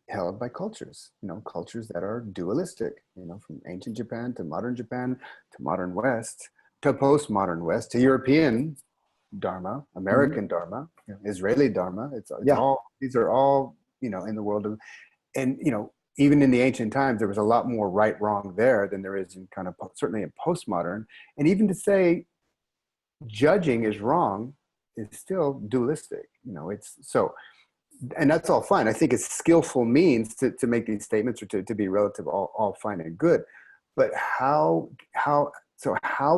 held by cultures, cultures that are dualistic, from ancient Japan to modern West, to postmodern West, to European Dharma, American Dharma, Israeli Dharma. It's Yeah. all, these are all, you know, in the world of, and, you know, even in the ancient times, there was a lot more right, wrong there than there is in kind of, certainly in postmodern. And even to say judging is wrong is still dualistic, you know, it's so, and that's all fine. I think it's skillful means to make these statements or to be relative, all fine and good. But how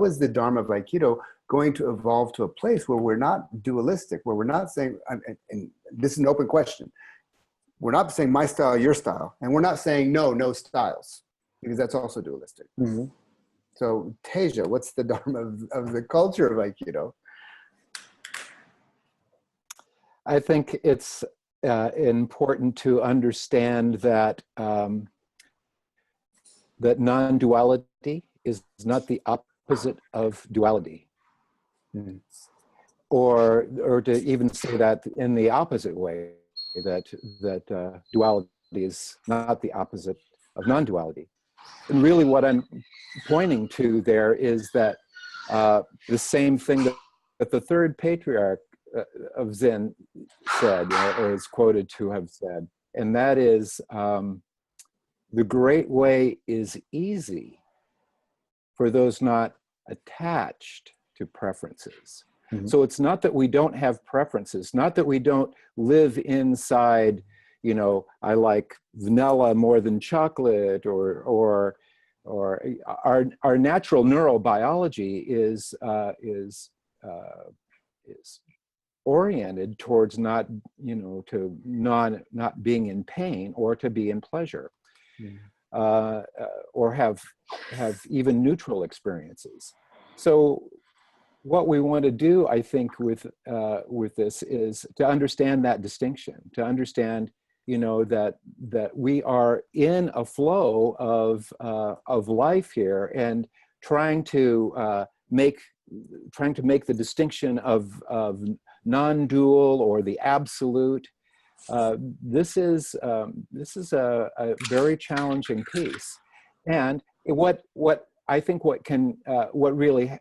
is the Dharma of Aikido going to evolve to a place where we're not dualistic, where we're not saying, and this is an open question, we're not saying my style, your style, and we're not saying no styles, because that's also dualistic. Mm-hmm. So Teja, what's the Dharma of the culture of Aikido? I think it's important to understand that that non-duality is not the opposite of duality. Mm-hmm. Or to even say that in the opposite way, that duality is not the opposite of non-duality. And really what I'm pointing to there is that the same thing that the third patriarch of Zen said, or is quoted to have said, and that is, the great way is easy for those not attached to preferences. Mm-hmm. So it's not that we don't have preferences, not that we don't live inside, you know, I like vanilla more than chocolate, or our natural neurobiology is oriented towards not, you know, to not being in pain or to be in pleasure. Mm-hmm. Or have even neutral experiences. So what we want to do, I think, with this is to understand that distinction, to understand, you know, that we are in a flow of life here, and trying to make the distinction of non-dual or the absolute. This is a very challenging piece, and what I think what really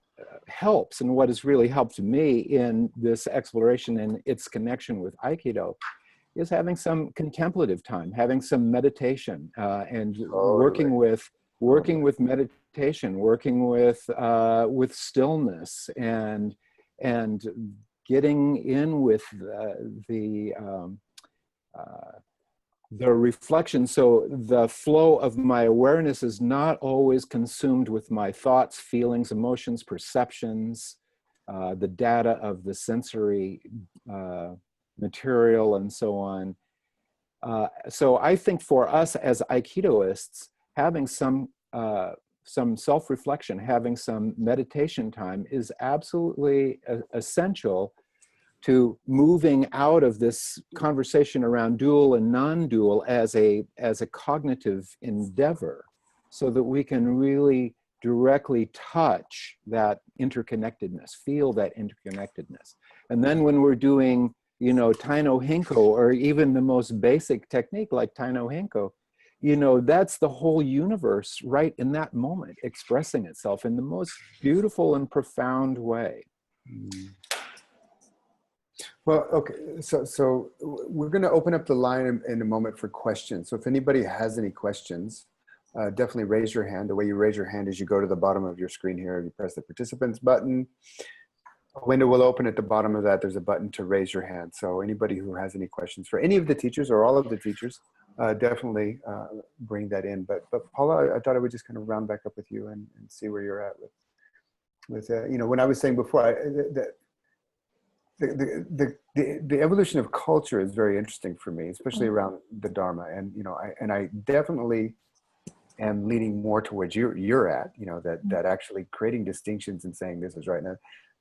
helps, and what has really helped me in this exploration and its connection with Aikido, is having some contemplative time, having some meditation, and working with meditation, working with stillness, and getting in with the reflection. So the flow of my awareness is not always consumed with my thoughts, feelings, emotions, perceptions, the data of the sensory material, and so on. So I think for us as Aikidoists, having some self-reflection, having some meditation time is absolutely essential to moving out of this conversation around dual and non-dual as a cognitive endeavor, so that we can really directly touch that interconnectedness, feel that interconnectedness. And then when we're doing, you know, Taino Hinko, or even the most basic technique like Taino Hinko, you know, that's the whole universe right in that moment, expressing itself in the most beautiful and profound way. Mm. Well, okay, so we're going to open up the line in a moment for questions. So if anybody has any questions, definitely raise your hand. The way you raise your hand is you go to the bottom of your screen here, you press the participants button. A window will open at the bottom of that. There's a button to raise your hand. So anybody who has any questions for any of the teachers or all of the teachers, definitely bring that in. But Paula, I thought I would just kind of round back up with you and see where you're at with you know, when I was saying before, the evolution of culture is very interesting for me, especially around the Dharma. And, you know, I definitely am leaning more towards you're at, you know, that actually creating distinctions and saying this is right now.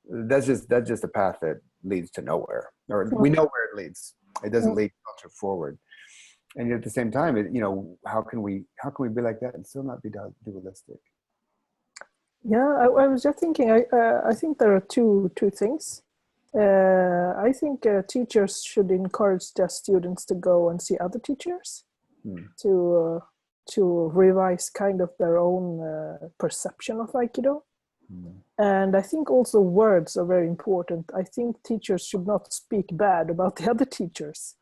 That's just a path that leads to nowhere, or we know where it leads. It doesn't lead culture forward. And yet at the same time, you know, how can we be like that and still not be dualistic? Yeah, I was just thinking. I think there are two things. I think teachers should encourage their students to go and see other teachers, to revise kind of their own perception of Aikido. And I think also words are very important. I think teachers should not speak bad about the other teachers.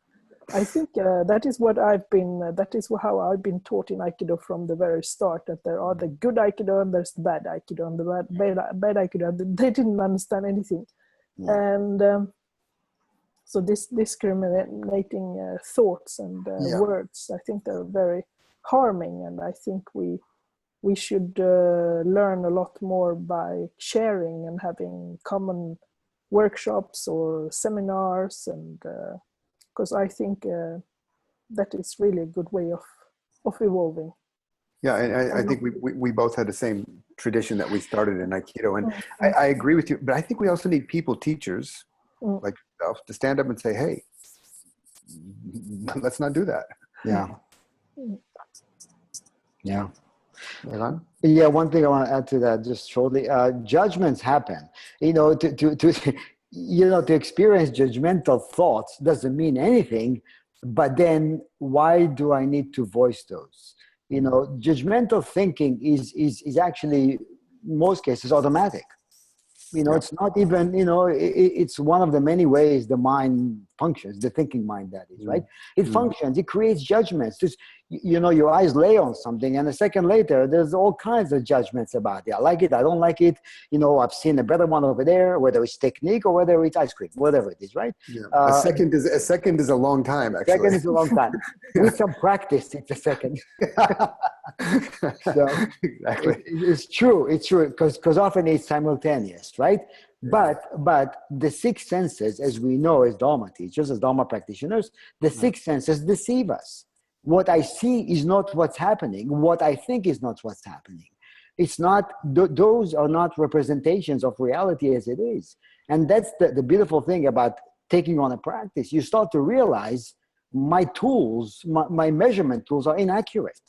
I think that is what that is how I've been taught in Aikido from the very start, that there are the good Aikido and there's the bad Aikido, and the bad Aikido, they didn't understand anything. And so this discriminating thoughts and words, I think they're very harming, and I think we should learn a lot more by sharing and having common workshops or seminars, and because I think that is really a good way of evolving. Yeah, and I think we both had the same tradition that we started in Aikido, and I agree with you, but I think we also need people, teachers, like yourself, to stand up and say, hey, let's not do that. Yeah. Yeah. Eran? Yeah, one thing I want to add to that just shortly. Judgments happen. To experience judgmental thoughts doesn't mean anything, but then why do I need to voice those? Judgmental thinking is actually, in most cases, automatic. It's not even, it's one of the many ways the mind functions, the thinking mind, that is, right? It functions, it creates judgments. Just, your eyes lay on something, and a second later, there's all kinds of judgments about it. I like it, I don't like it. I've seen a better one over there, whether it's technique or whether it's ice cream, whatever it is, right? Yeah. A second is a long time, actually. Second is a long time. With some practice, it's a second. So, exactly. It's true, because often it's simultaneous, right? But the six senses, as we know as Dharma teachers, as Dharma practitioners, the six senses deceive us. What I see is not what's happening. What I think is not what's happening. It's not; those are not representations of reality as it is. And that's the beautiful thing about taking on a practice. You start to realize my tools, my measurement tools are inaccurate.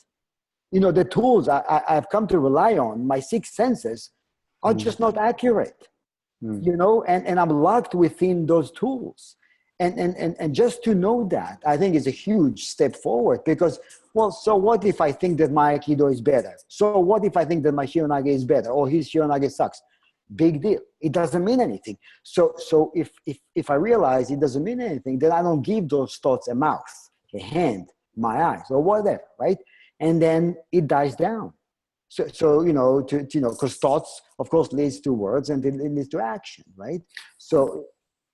The tools I've come to rely on, my six senses, are just not accurate. And I'm locked within those tools. And just to know that, I think, is a huge step forward, because, so what if I think that my Aikido is better? So what if I think that my Shionage is better, or his Shionage sucks? Big deal. It doesn't mean anything. So if I realize it doesn't mean anything, then I don't give those thoughts a mouth, a hand, my eyes, or whatever, right? And then it dies down. So because thoughts, of course, leads to words, and it leads to action, right? So,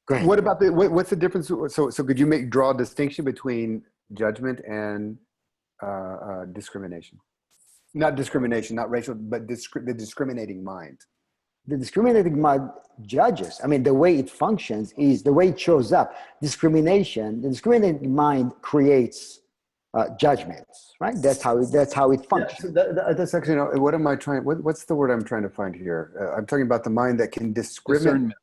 go ahead. What about what's the difference? So could you draw a distinction between judgment and discrimination? Not discrimination, not racial, but the discriminating mind. The discriminating mind judges. I mean, the way it functions is the way it shows up. The discriminating mind creates judgments, right? That's how it functions. Yeah, so that's actually, what am I trying? What's the word I'm trying to find here? I'm talking about the mind that can discriminate.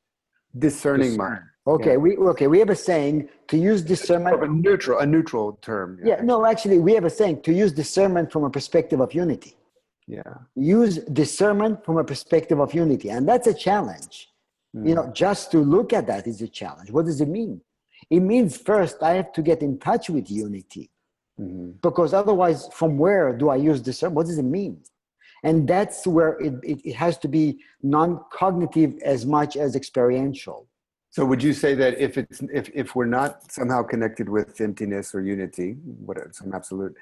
Discerning mind. Okay, yeah. We have a saying to use discernment. A neutral term. Yeah, no, actually, we have a saying to use discernment from a perspective of unity. Yeah. Use discernment from a perspective of unity, and that's a challenge. Just to look at that is a challenge. What does it mean? It means first I have to get in touch with unity, because otherwise, from where do I use discernment? What does it mean? And that's where it has to be non-cognitive as much as experiential. So would you say that if we're not somehow connected with emptiness or unity, some absolute,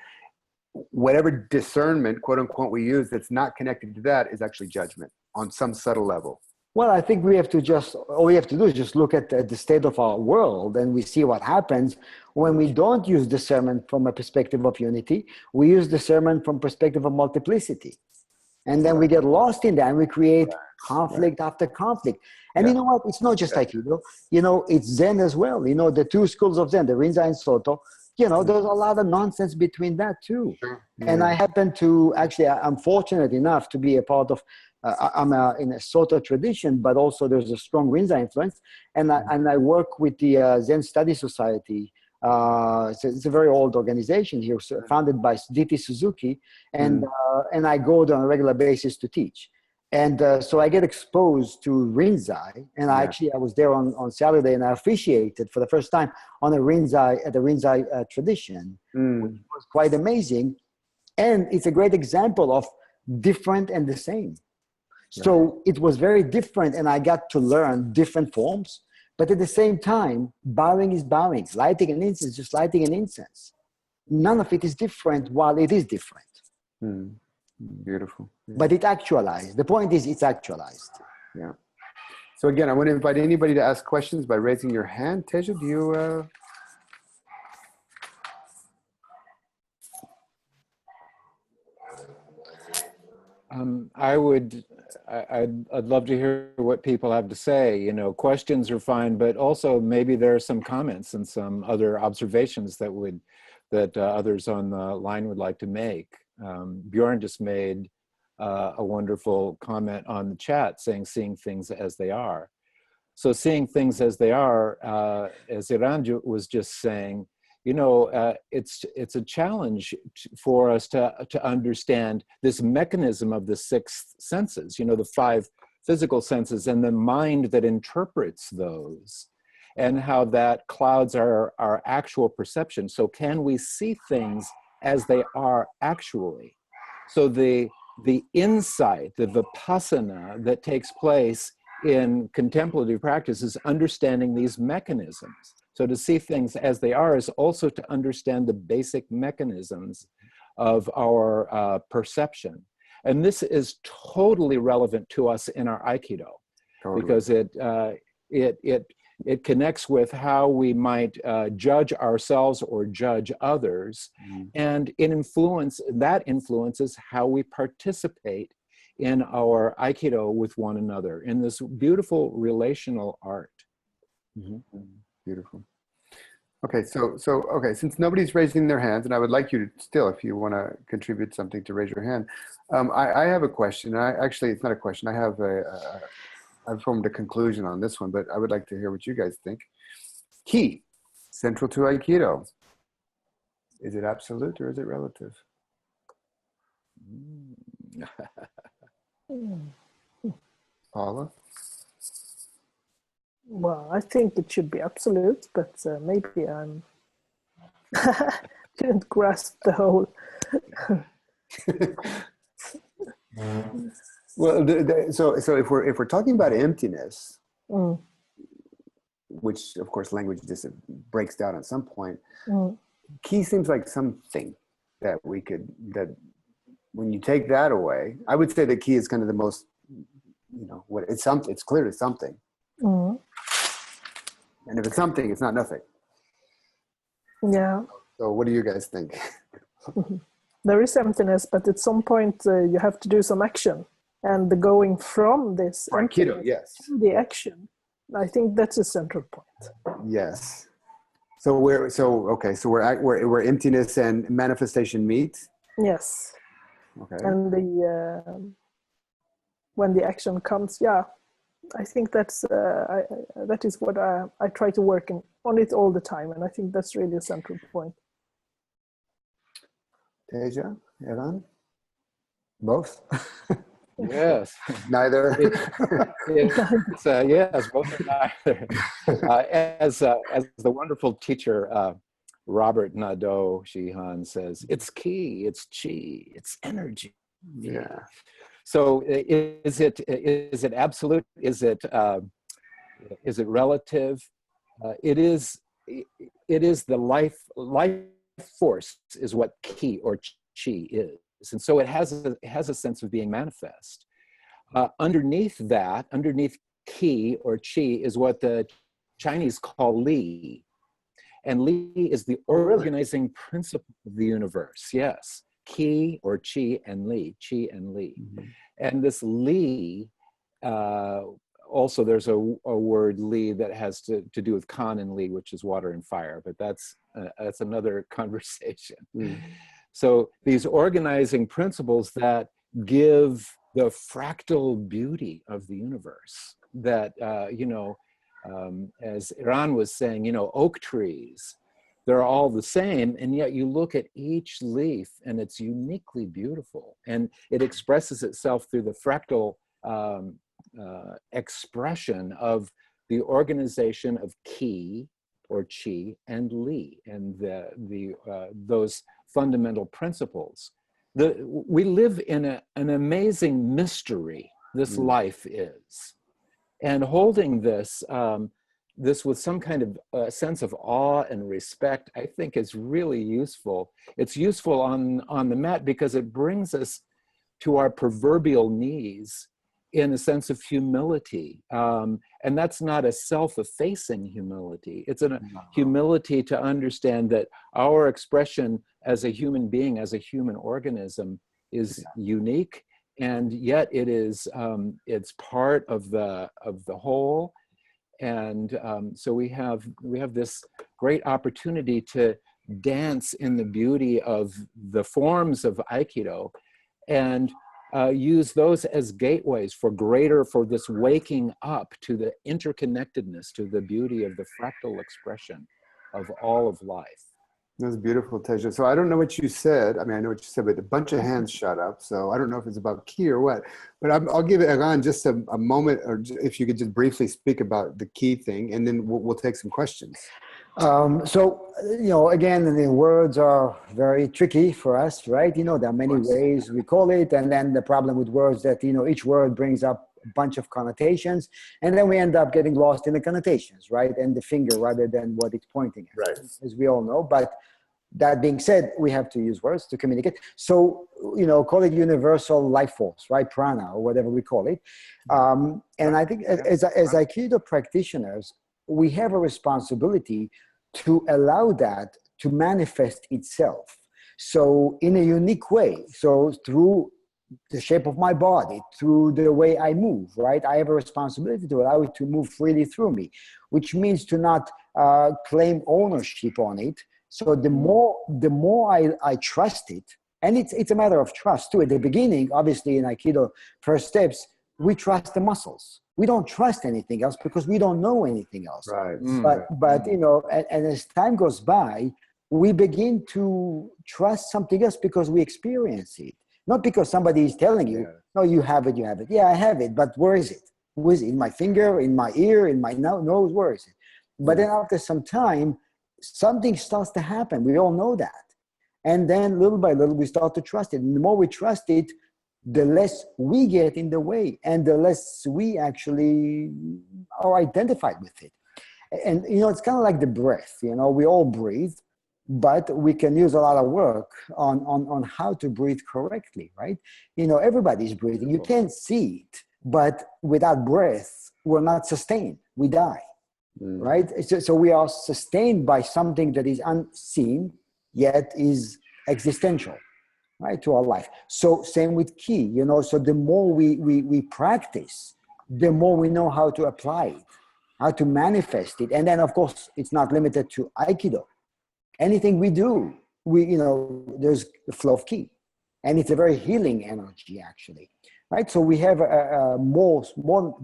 whatever discernment, quote unquote, we use that's not connected to that is actually judgment on some subtle level? Well, I think all we have to do is just look at the state of our world, and we see what happens when we don't use discernment from a perspective of unity. We use discernment from perspective of multiplicity. And then we get lost in that, and we create conflict after conflict. And you know what? It's not just Aikido. It's Zen as well. The two schools of Zen, the Rinzai and Soto, there's a lot of nonsense between that too. Sure. Yeah. And I happen to, I'm fortunate enough to be a part of, I'm in a Soto tradition, but also there's a strong Rinzai influence. And I work with the Zen Study Society. It's a very old organization here, founded by D.T. Suzuki, and I go there on a regular basis to teach. And so I get exposed to Rinzai, and I was there on Saturday, and I officiated for the first time on the Rinzai tradition, which was quite amazing. And it's a great example of different and the same. So it was very different, and I got to learn different forms. But at the same time, bowing is bowing. Lighting an incense is just lighting an incense. None of it is different while it is different. Beautiful. Yeah. But it actualized. The point is it's actualized. Yeah. So again, I want to invite anybody to ask questions by raising your hand. Teja, do you... I'd love to hear what people have to say. You know, questions are fine, but also maybe there are some comments and some other observations that others on the line would like to make. Bjorn just made a wonderful comment on the chat saying, seeing things as they are. So seeing things as they are, as Eran was just saying, you know, it's a challenge for us to understand this mechanism of the six senses, you know, the five physical senses and the mind that interprets those, and how that clouds our actual perception. So can we see things as they are actually? So the insight, the vipassana that takes place in contemplative practice is understanding these mechanisms. So to see things as they are is also to understand the basic mechanisms of our perception. And this is totally relevant to us in our Aikido, because it connects with how we might judge ourselves or judge others, and that influences how we participate in our Aikido with one another in this beautiful relational art. Beautiful. Okay, so okay, since nobody's raising their hands, and I would like you to still, if you want to contribute something, to raise your hand. I have a question. Actually, it's not a question. I've formed a conclusion on this one, but I would like to hear what you guys think. Ki, central to Aikido. Is it absolute or is it relative? Paula? Well, I think it should be absolute, but maybe I'm didn't grasp the whole. Well, so if we're talking about emptiness, which of course language just breaks down at some point, ki seems like something that when you take that away, I would say that ki is kind of the most, you know, what it's something. It's clearly something. And if it's something, it's not nothing. Yeah. So what do you guys think? There is emptiness, but at some point you have to do some action. And the going from this Aikido, yes, to the action, I think that's a central point. Yes. So where emptiness and manifestation meet. Yes. Okay. And when the action comes, yeah, I think that is what I try to work on it all the time, and I think that's really a central point. Teja, Eran, both. Yes. Neither. Yes, both are neither. As the wonderful teacher Robert Nadeau Shihan says, it's ki, it's chi, it's energy. Yeah. So is it absolute? Is it relative? It is the life force is what ki or chi is. And so it has a sense of being manifest. Underneath ki or chi is what the Chinese call li. And li is the organizing principle of the universe. Yes, ki or chi and li. And this li, also there's a word li that has to do with kan and li, which is water and fire, but that's another conversation. So these organizing principles that give the fractal beauty of the universe, that, as Eran was saying, oak trees, they're all the same, and yet you look at each leaf and it's uniquely beautiful. And it expresses itself through the fractal expression of the organization of ki or chi and li, and those fundamental principles. We live in an amazing mystery. this life is. And holding this, this with some kind of sense of awe and respect, I think is really useful. It's useful on the mat because it brings us to our proverbial knees in a sense of humility. And that's not a self-effacing humility. It's a humility to understand that our expression as a human being, as a human organism, is unique, and yet it is it's part of the whole. And so we have this great opportunity to dance in the beauty of the forms of Aikido, and use those as gateways for this waking up to the interconnectedness, to the beauty of the fractal expression of all of life. That was beautiful, Teja. So I don't know what you said. I mean, I know what you said, but a bunch of hands shot up. So I don't know if it's about key or what. But I'll give Eran just a moment, or if you could just briefly speak about the key thing, and then we'll take some questions. So, again, the words are very tricky for us, right? There are many ways we call it. And then the problem with words that, each word brings up a bunch of connotations. And then we end up getting lost in the connotations, right? And the finger rather than what it's pointing at, right, as we all know. But that being said, we have to use words to communicate. So, call it universal life force, right? Prana, or whatever we call it. And I think as Aikido practitioners, we have a responsibility to allow that to manifest itself. So in a unique way, so through the shape of my body, through the way I move, right? I have a responsibility to allow it to move freely through me, which means to not claim ownership on it. So the more I trust it, and it's a matter of trust too. At the beginning, obviously in Aikido, first steps, we trust the muscles. We don't trust anything else because we don't know anything else. Right. But and as time goes by, we begin to trust something else because we experience it. Not because somebody is telling you, no, you have it. Yeah, I have it, but where is it? Where is it? In my finger, in my ear, in my nose, where is it? But then after some time, something starts to happen. We all know that. And then little by little, we start to trust it. And the more we trust it, the less we get in the way, and the less we actually are identified with it. And, it's kind of like the breath, we all breathe, but we can use a lot of work on how to breathe correctly, right? Everybody's breathing. You can't see it, but without breath, we're not sustained. We die, right? So we are sustained by something that is unseen, yet is existential, right, to our life. So same with ki, so the more we practice, the more we know how to apply it, how to manifest it. And then, of course, it's not limited to Aikido. Anything we do, there's the flow of ki. And it's a very healing energy, actually, right? So we have more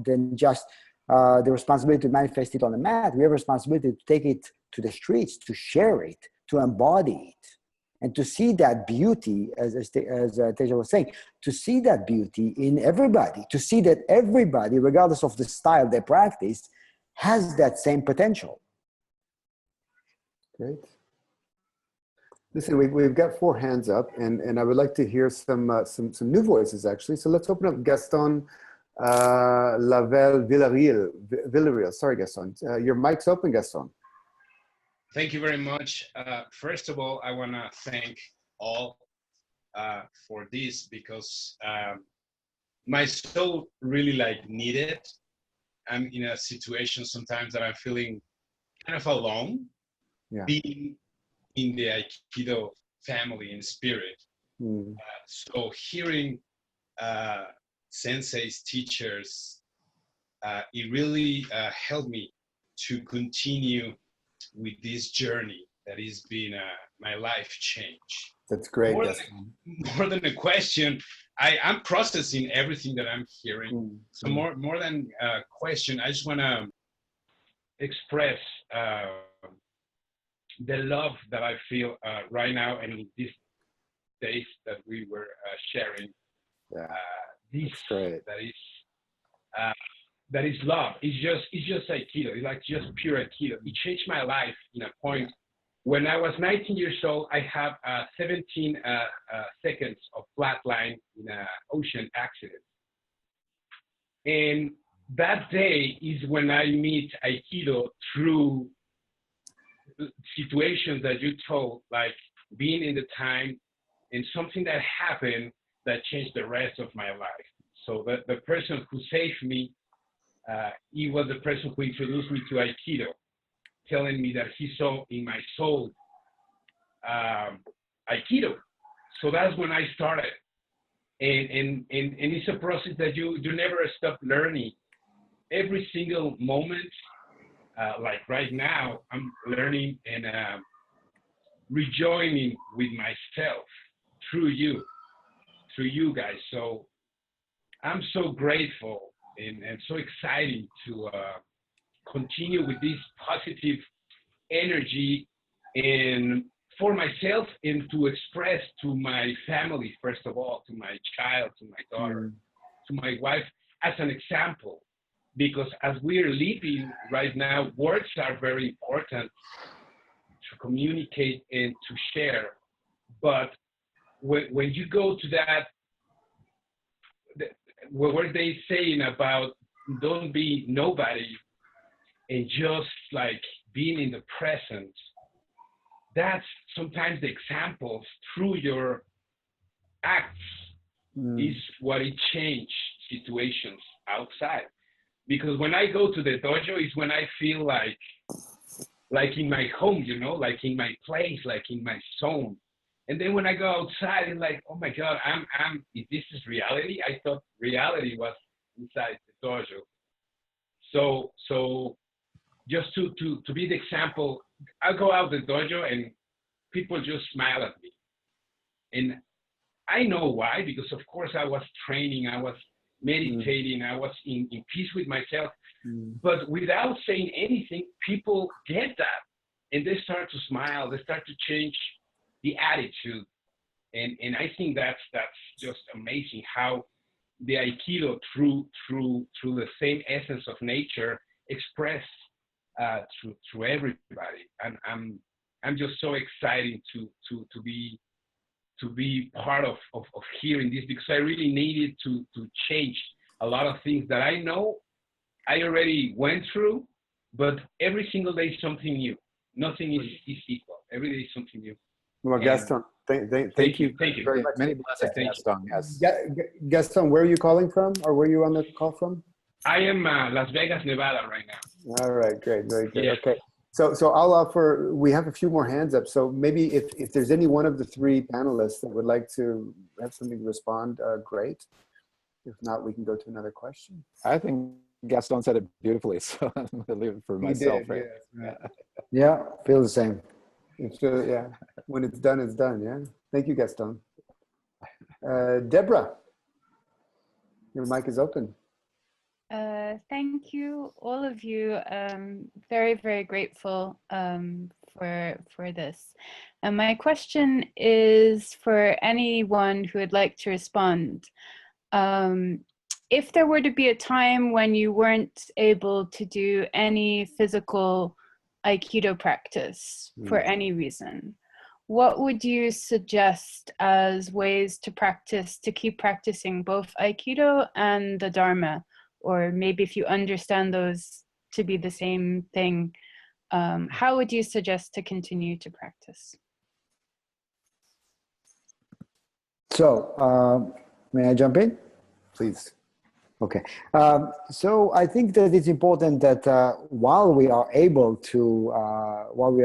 than just the responsibility to manifest it on the mat. We have a responsibility to take it to the streets, to share it, to embody it. And to see that beauty, as Teja was saying, to see that beauty in everybody, to see that everybody, regardless of the style they practice, has that same potential. Great. Listen, we've got 4 hands up, and I would like to hear some new voices, actually. So let's open up Gaston Lavelle Villarreal. Sorry, Gaston. Your mic's open, Gaston. Thank you very much. First of all, I want to thank all for this, because my soul really need it. I'm in a situation sometimes that I'm feeling kind of alone, being in the Aikido family and spirit. So hearing sensei's teachers, it really helped me to continue with this journey that has been my life change. That's great. More than a question, I'm processing everything that I'm hearing. So more than a question, I just want to express the love that I feel right now, and in these days that we were sharing. This that is love. It's just Aikido. It's like just pure Aikido. It changed my life in a point. When I was 19 years old, I had 17 seconds of flat line in an ocean accident. And that day is when I meet Aikido through situations that you told, like being in the time and something that happened that changed the rest of my life. So the person who saved me, he was the person who introduced me to Aikido, telling me that he saw in my soul Aikido. So that's when I started. And it's a process that you never stop learning. Every single moment, like right now, I'm learning and rejoining with myself through you guys. So I'm so grateful and so excited to continue with this positive energy and for myself and to express to my family, first of all, to my child, to my daughter, to my wife, as an example. Because as we're living right now, words are very important to communicate and to share. But when you go to that, what they saying about don't be nobody and just like being in the present, that's sometimes the examples through your acts is what it changed situations outside. Because when I go to the dojo is when I feel like in my home, you know, like in my place, like in my zone. And then when I go outside, it's like, oh my God, if this is reality, I thought reality was inside the dojo. So just to be the example, I go out the dojo and people just smile at me. And I know why, because of course I was training, I was meditating, I was in peace with myself. But without saying anything, people get that. And they start to smile, they start to change the attitude. And I think that's just amazing how the Aikido through the same essence of nature express through everybody. And I'm just so excited to be part of hearing this, because I really needed to change a lot of things that I know I already went through, but every single day is something new. Nothing is equal. Every day is something new. Well, Gaston, thank you very much. Many blessings, Gaston. Yes. Gaston, where are you calling from, or where are you on the call from? I am Las Vegas, Nevada right now. All right, great, very good. Yeah. Okay, so I'll offer. We have a few more hands up. So maybe if there's any one of the three panelists that would like to have something to respond, great. If not, we can go to another question. I think Gaston said it beautifully, so I'm going to leave it for myself. Did, right? yes, right. Yeah, feel the same. Yeah, when it's done, it's done. Yeah, thank you, Gaston. Deborah, your mic is open. Thank you, all of you. Very, very grateful for this. And my question is for anyone who would like to respond. If there were to be a time when you weren't able to do any physical Aikido practice for any reason, what would you suggest as ways to keep practicing both Aikido and the Dharma? Or maybe if you understand those to be the same thing, how would you suggest to continue to practice? So, may I jump in? Please. Okay. So I think that it's important that while we are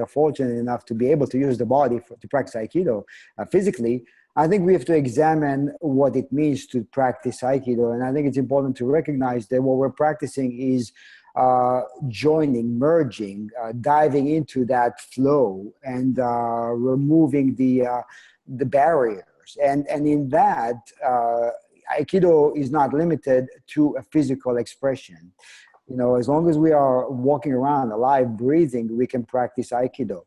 fortunate enough to be able to use the body to practice Aikido physically, I think we have to examine what it means to practice Aikido. And I think it's important to recognize that what we're practicing is joining, merging, diving into that flow and removing the barriers. And in that, Aikido is not limited to a physical expression. You know, as long as we are walking around alive, breathing, we can practice Aikido.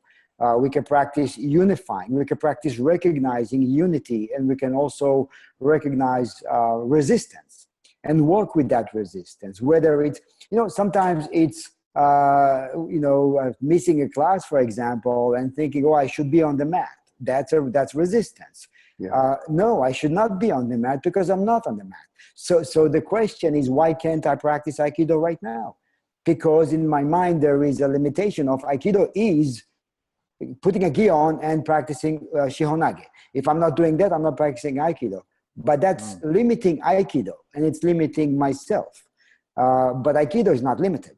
We can practice unifying. We can practice recognizing unity, and we can also recognize resistance and work with that resistance. Whether it's, you know, sometimes it's, missing a class, for example, and thinking, oh, I should be on the mat. That's resistance. No, I should not be on the mat because I'm not on the mat. So the question is, why can't I practice Aikido right now? Because in my mind, there is a limitation of Aikido is putting a gi on and practicing Shihonage. If I'm not doing that, I'm not practicing Aikido. But that's limiting Aikido, and it's limiting myself. But Aikido is not limited.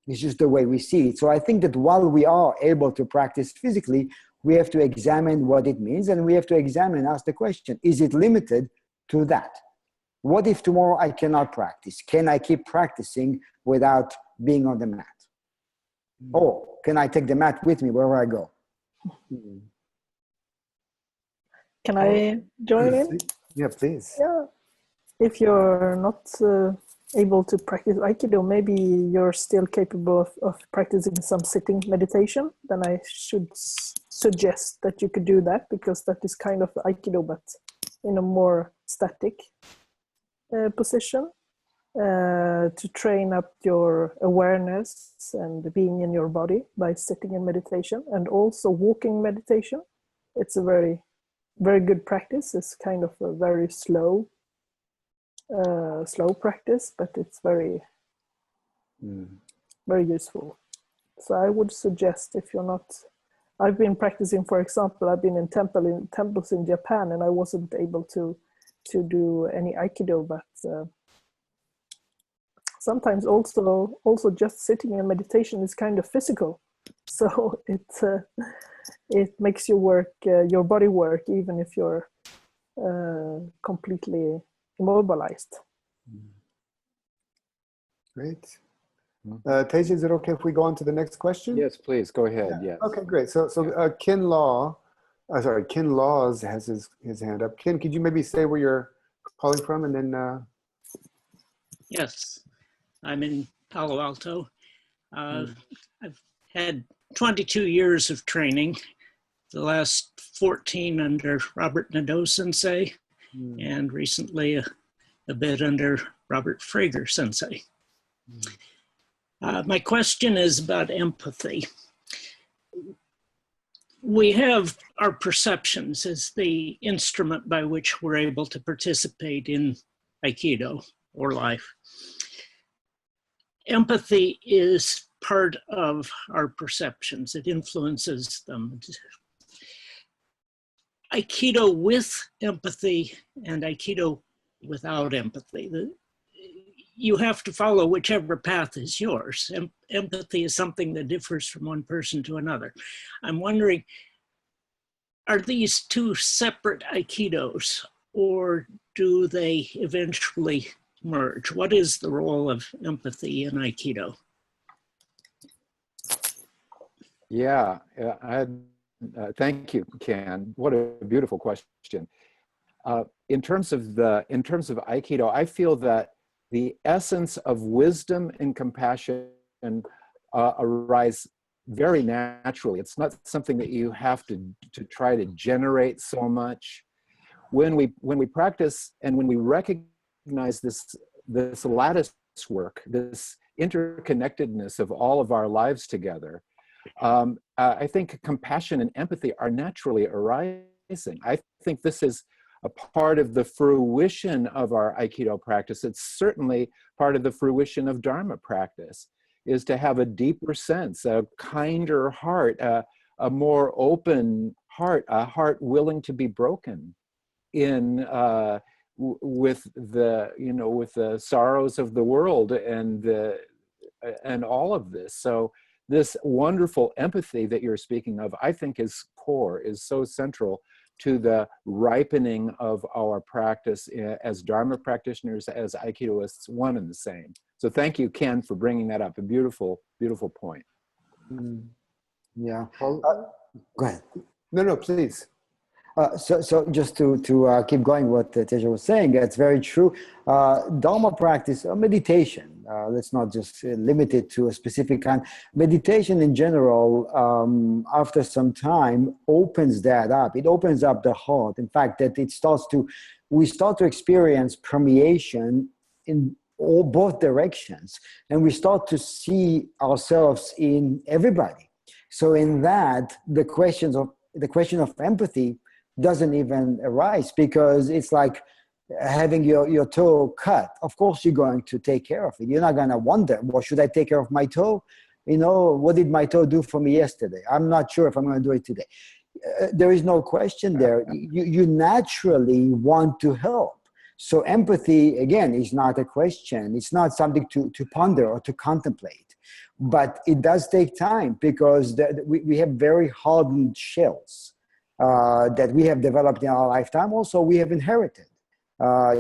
It's just the way we see it. So I think that while we are able to practice physically, we have to examine what it means, and we have to examine and ask the question, is it limited to that? What if tomorrow I cannot practice? Can I keep practicing without being on the mat? Or can I take the mat with me wherever I go? Can I join in? Yeah, please. Yeah. If you're not able to practice Aikido, maybe you're still capable of practicing some sitting meditation, then I should suggest that you could do that, because that is kind of Aikido, but in a more static position, to train up your awareness and being in your body by sitting in meditation, and also walking meditation. It's a very, very good practice. It's kind of a very slow practice, but it's very, very useful. So I would suggest, if you're not, I've been practicing, for example, I've been in temples in Japan, and I wasn't able to do any Aikido, but sometimes also just sitting in meditation is kind of physical. So it makes you work, your body work, even if you're completely immobilized. Great. Teja, is it okay if we go on to the next question? Yes, please, go ahead, yes. Okay, great. So Ken Laws has his hand up. Ken, could you maybe say where you're calling from, and then... Yes, I'm in Palo Alto. I've had 22 years of training, the last 14 under Robert Nadeau Sensei, and recently a bit under Robert Frager Sensei. My question is about empathy. We have our perceptions as the instrument by which we're able to participate in Aikido or life. Empathy is part of our perceptions. It influences them. Aikido with empathy and Aikido without empathy. You have to follow whichever path is yours. Empathy is something that differs from one person to another. I'm wondering, are these two separate Aikidos, or do they eventually merge? What is the role of empathy in Aikido? Yeah, thank you, Ken. What a beautiful question. In terms of Aikido, I feel that the essence of wisdom and compassion arise very naturally. It's not something that you have to try to generate so much. When we practice and when we recognize this lattice work, this interconnectedness of all of our lives together, I think compassion and empathy are naturally arising. I think this is a part of the fruition of our Aikido practice. It's certainly part of the fruition of Dharma practice, is to have a deeper sense, a kinder heart, a more open heart, a heart willing to be broken in with the sorrows of the world and all of this. So this wonderful empathy that you're speaking of, I think is core, is so central to the ripening of our practice as Dharma practitioners, as Aikidoists, one and the same. So thank you, Ken, for bringing that up. A beautiful, beautiful point. Yeah. Go ahead. No, please. So just to keep going what Teja was saying, it's very true. Dharma practice, meditation, let's not just limit it to a specific kind. Meditation in general, after some time, opens that up. It opens up the heart. In fact, that we start to experience permeation in both directions, and we start to see ourselves in everybody. So in that, the question of empathy doesn't even arise, because it's like having your toe cut. Of course, you're going to take care of it. You're not going to wonder, well, should I take care of my toe? You know, what did my toe do for me yesterday? I'm not sure if I'm going to do it today. There is no question there. You naturally want to help. So empathy, again, is not a question. It's not something to ponder or to contemplate. But it does take time, because we have very hardened shells that we have developed in our lifetime. Also, we have inherited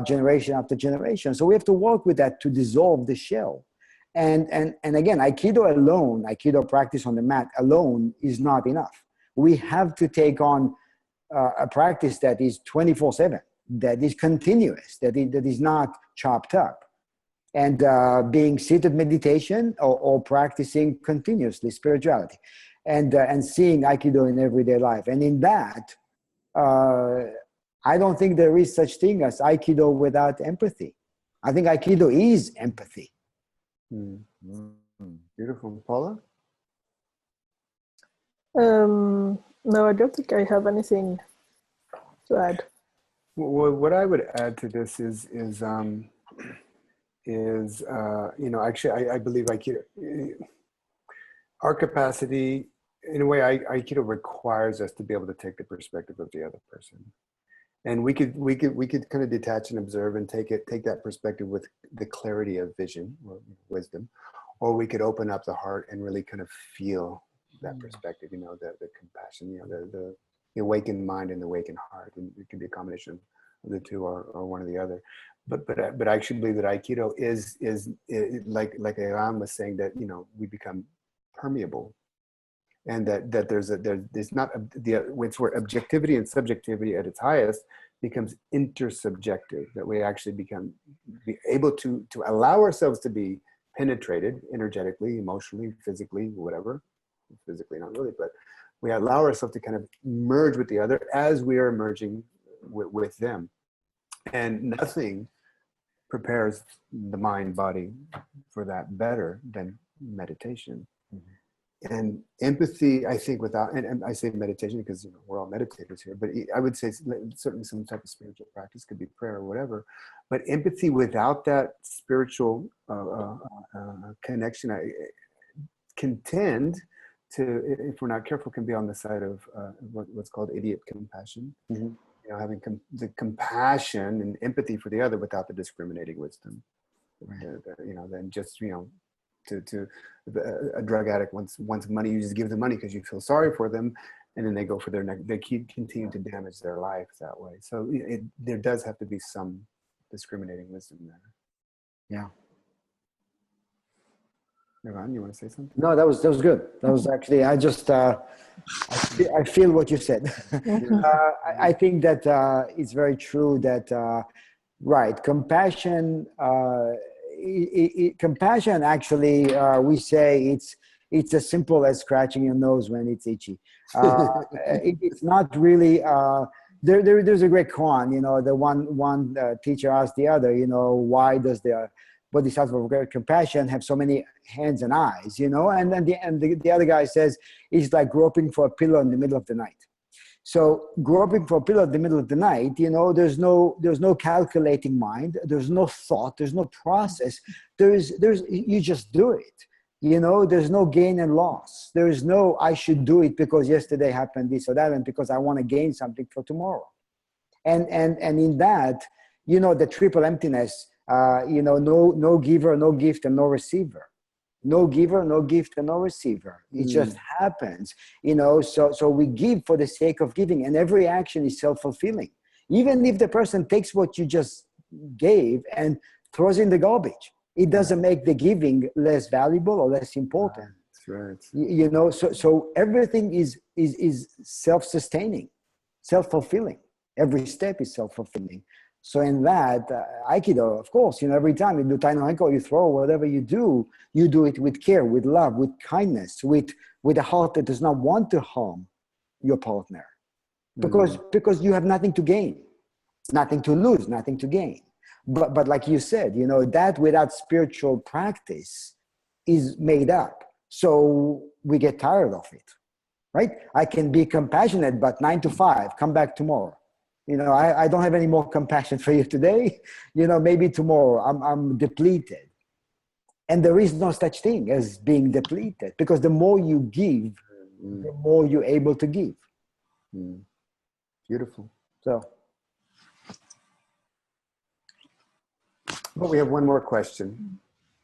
generation after generation. So we have to work with that to dissolve the shell. And again, Aikido alone, Aikido practice on the mat alone is not enough. We have to take on a practice that is 24/7, that is continuous, that is not chopped up. And being seated meditation or practicing continuously spirituality, and seeing Aikido in everyday life. And in that, I don't think there is such thing as Aikido without empathy. I think Aikido is empathy. Beautiful. Paula? No, I don't think I have anything to add. Well, what I would add to this is you know, actually, I believe Aikido, our capacity, in a way, Aikido requires us to be able to take the perspective of the other person. And we could kind of detach and observe and take that perspective with the clarity of vision or wisdom, or we could open up the heart and really kind of feel that perspective, you know, the compassion, you know, the awakened mind and the awakened heart. And it can be a combination of the two, or one or the other. But I actually believe that Aikido is like Eran was saying, that, you know, we become permeable, and that there's not it's where objectivity and subjectivity at its highest becomes intersubjective, that we actually be able to allow ourselves to be penetrated energetically, emotionally, physically, whatever. Physically, not really, but we allow ourselves to kind of merge with the other as we are merging with them. And nothing prepares the mind body for that better than meditation. And empathy, I think, without, and I say meditation because, you know, we're all meditators here, but I would say certainly some type of spiritual practice, could be prayer or whatever. But empathy without that spiritual connection, I can tend to, if we're not careful, can be on the side of what's called idiot compassion. You know, having the compassion and empathy for the other without the discriminating wisdom. You know, then just, you know, to a drug addict wants money, you just give them money because you feel sorry for them, and then they go for their next, they continue to damage their life that way. So there does have to be some discriminating wisdom there. Yeah. Eran, you want to say something? No, that was good. That was actually, I just, I feel what you said. I think that it's very true that, right, compassion, compassion actually, we say it's as simple as scratching your nose when it's itchy. It's not really, there's a great koan, you know, the one teacher asked the other, you know, why does the Bodhisattva of great compassion have so many hands and eyes, you know? And then the other guy says, it's like groping for a pillow in the middle of the night. So groping for a pillow in the middle of the night, you know, there's no calculating mind, there's no thought, there's no process. You just do it, you know, there's no gain and loss. There is no, I should do it because yesterday happened this or that, and because I want to gain something for tomorrow. And in that, you know, the triple emptiness, you know, no giver, no gift, and no receiver. No giver, no gift, and no receiver. It just happens, you know. So we give for the sake of giving, and every action is self-fulfilling. Even if the person takes what you just gave and throws in the garbage, it doesn't make the giving less valuable or less important. That's right. You know, so everything is self-sustaining, self-fulfilling. Every step is self-fulfilling. So in that, Aikido, of course, you know, every time you do Tai no Henko, you throw, whatever you do it with care, with love, with kindness, with a heart that does not want to harm your partner. Because you have nothing to gain, nothing to lose, nothing to gain. But like you said, you know, that without spiritual practice is made up. So we get tired of it. right? I can be compassionate, but 9 to 5, come back tomorrow. You know, I don't have any more compassion for you today. You know, maybe tomorrow I'm depleted. And there is no such thing as being depleted, because the more you give, the more you're able to give. Beautiful. So, well, we have one more question,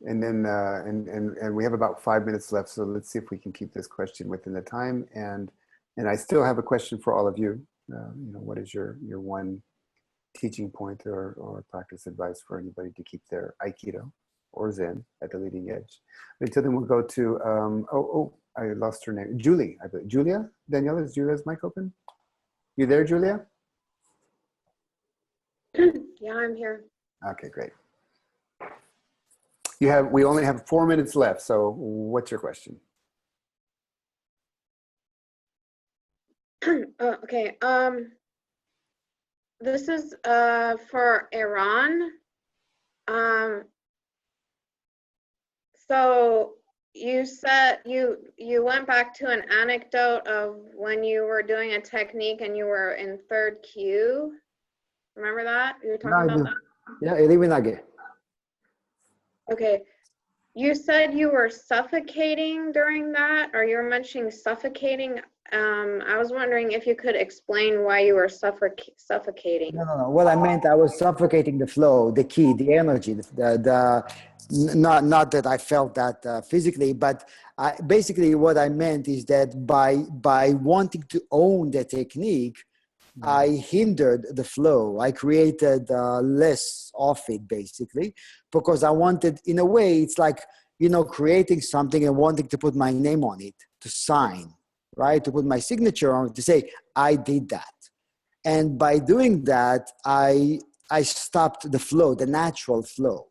and then and we have about 5 minutes left. So let's see if we can keep this question within the time. And I still have a question for all of you. You know, what is your one teaching point or practice advice for anybody to keep their Aikido or Zen at the leading edge? But until then, we'll go to I lost her name. Julie, I believe. Julia? Daniela, is Julia's mic open? You there, Julia? Yeah, I'm here. Okay, great. We only have 4 minutes left. So what's your question? Oh, okay. This is for Eran. So you said you went back to an anecdote of when you were doing a technique and you were in third kyu. Remember that? You were talking about that? Yeah, eliminage. Okay. You said you were suffocating during that, or you were mentioning suffocating. I was wondering if you could explain why you were suffocating. No. What I meant, I was suffocating the flow, the key, the energy, not that I felt that physically, but basically what I meant is that by wanting to own the technique, I hindered the flow. I created less of it, basically, because I wanted, in a way, it's like, you know, creating something and wanting to put my name on it, to sign, right? To put my signature on it, to say, I did that. And by doing that, I stopped the flow, the natural flow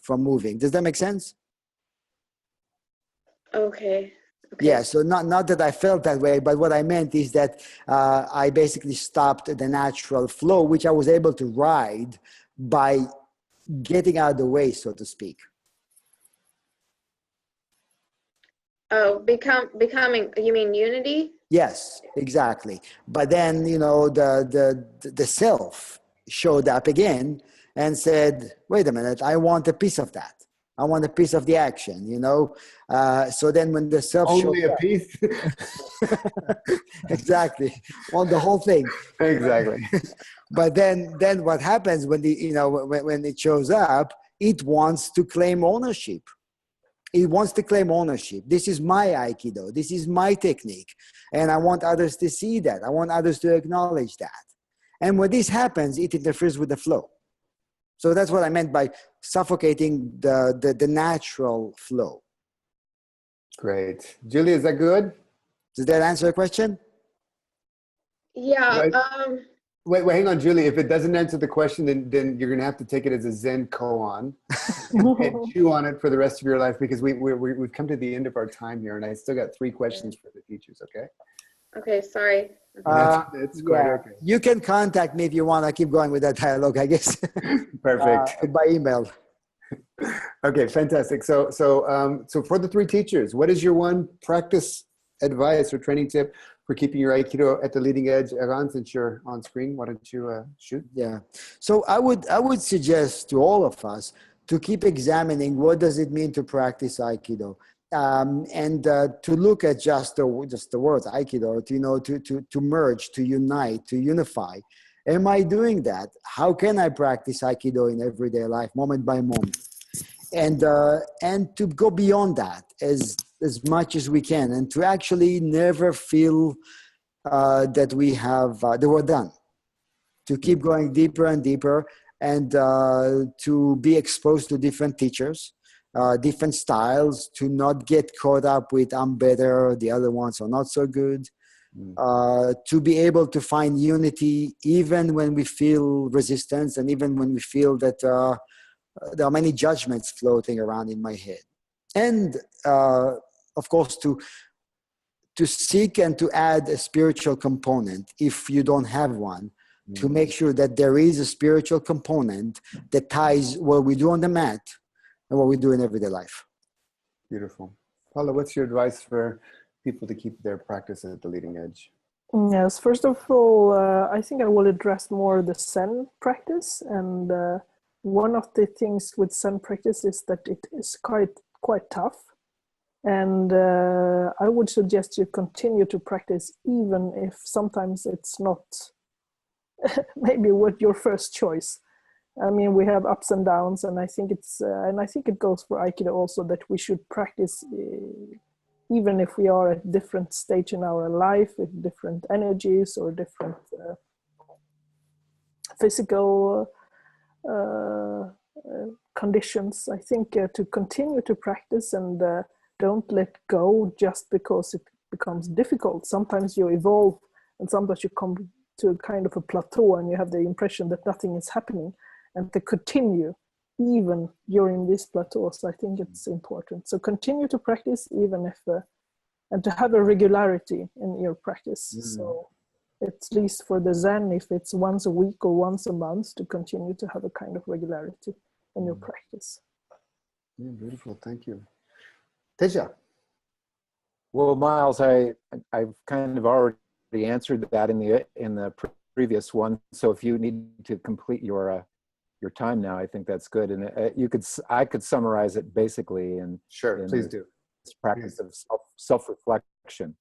from moving. Does that make sense? Okay. Yeah, so not that I felt that way, but what I meant is that I basically stopped the natural flow, which I was able to ride by getting out of the way, so to speak. Oh, becoming, you mean unity? Yes, exactly. But then, you know, the self showed up again and said, wait a minute, I want a piece of that. I want a piece of the action, you know. So then when the self Only showed a up, piece? exactly, on the whole thing. Exactly. But then what happens when when it shows up, it wants to claim ownership. It wants to claim ownership. This is my Aikido. This is my technique. And I want others to see that. I want others to acknowledge that. And when this happens, it interferes with the flow. So that's what I meant by suffocating the natural flow. Great. Julie, is that good? Does that answer your question? Yeah. Right. Wait, hang on, Julie. If it doesn't answer the question, then you're going to have to take it as a Zen koan and chew on it for the rest of your life, because we've come to the end of our time here, and I still got 3 questions for the teachers, okay? Okay, sorry. It's quite okay. You can contact me if you want to keep going with that dialogue, I guess. Perfect. By email. Okay, fantastic. So for the 3 teachers, what is your one practice advice or training tip for keeping your Aikido at the leading edge? Eran, since you're on screen, why don't you shoot? Yeah. So I would suggest to all of us to keep examining what does it mean to practice Aikido, and to look at just the word Aikido, to merge, to unite, to unify. Am I doing that? How can I practice Aikido in everyday life, moment by moment? And to go beyond that as much as we can, and to actually never feel that we're done. To keep going deeper and deeper, and to be exposed to different teachers, different styles, to not get caught up with I'm better, the other ones are not so good. To be able to find unity even when we feel resistance, and even when we feel that there are many judgments floating around in my head. And of course, to seek and to add a spiritual component if you don't have one, to make sure that there is a spiritual component that ties what we do on the mat and what we do in everyday life. Beautiful. Paula, what's your advice for people to keep their practice at the leading edge? Yes, first of all, I think I will address more the Zen practice. And one of the things with Zen practice is that it is quite tough. And I would suggest you continue to practice even if sometimes it's not maybe what your first choice. I mean, we have ups and downs, and I think it goes for Aikido also, that we should practice even if we are at different stage in our life, with different energies or different physical conditions. I think to continue to practice and don't let go just because it becomes difficult. Sometimes you evolve, and sometimes you come to a kind of a plateau and you have the impression that nothing is happening, and to continue even during these plateaus, I think it's important. So continue to practice even if, and to have a regularity in your practice. So at least for the Zen, if it's once a week or once a month, to continue to have a kind of regularity in your practice. Yeah, beautiful, thank you. Teja. Well, Miles, I've kind of already answered that in the previous one. So if you need to complete your time now, I think that's good. And I could summarize it basically in Please do. This practice of self-reflection.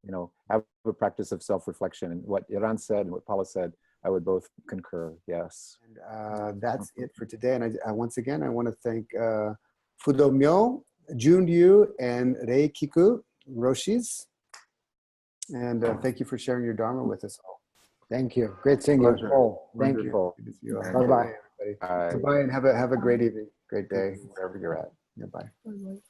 You know, have a practice of self-reflection, and what Eran said and what Paula said, I would both concur. Yes. And that's it for today. And I once again, I want to thank Fudo Myo, Junryu, and Rei Kiku Roshis. And thank you for sharing your Dharma with us all. Thank you. Great seeing you. Oh, thank you. Good to see you all. Bye-bye. Bye-bye, and have a great evening, great day, wherever you're at. Goodbye. Bye-bye.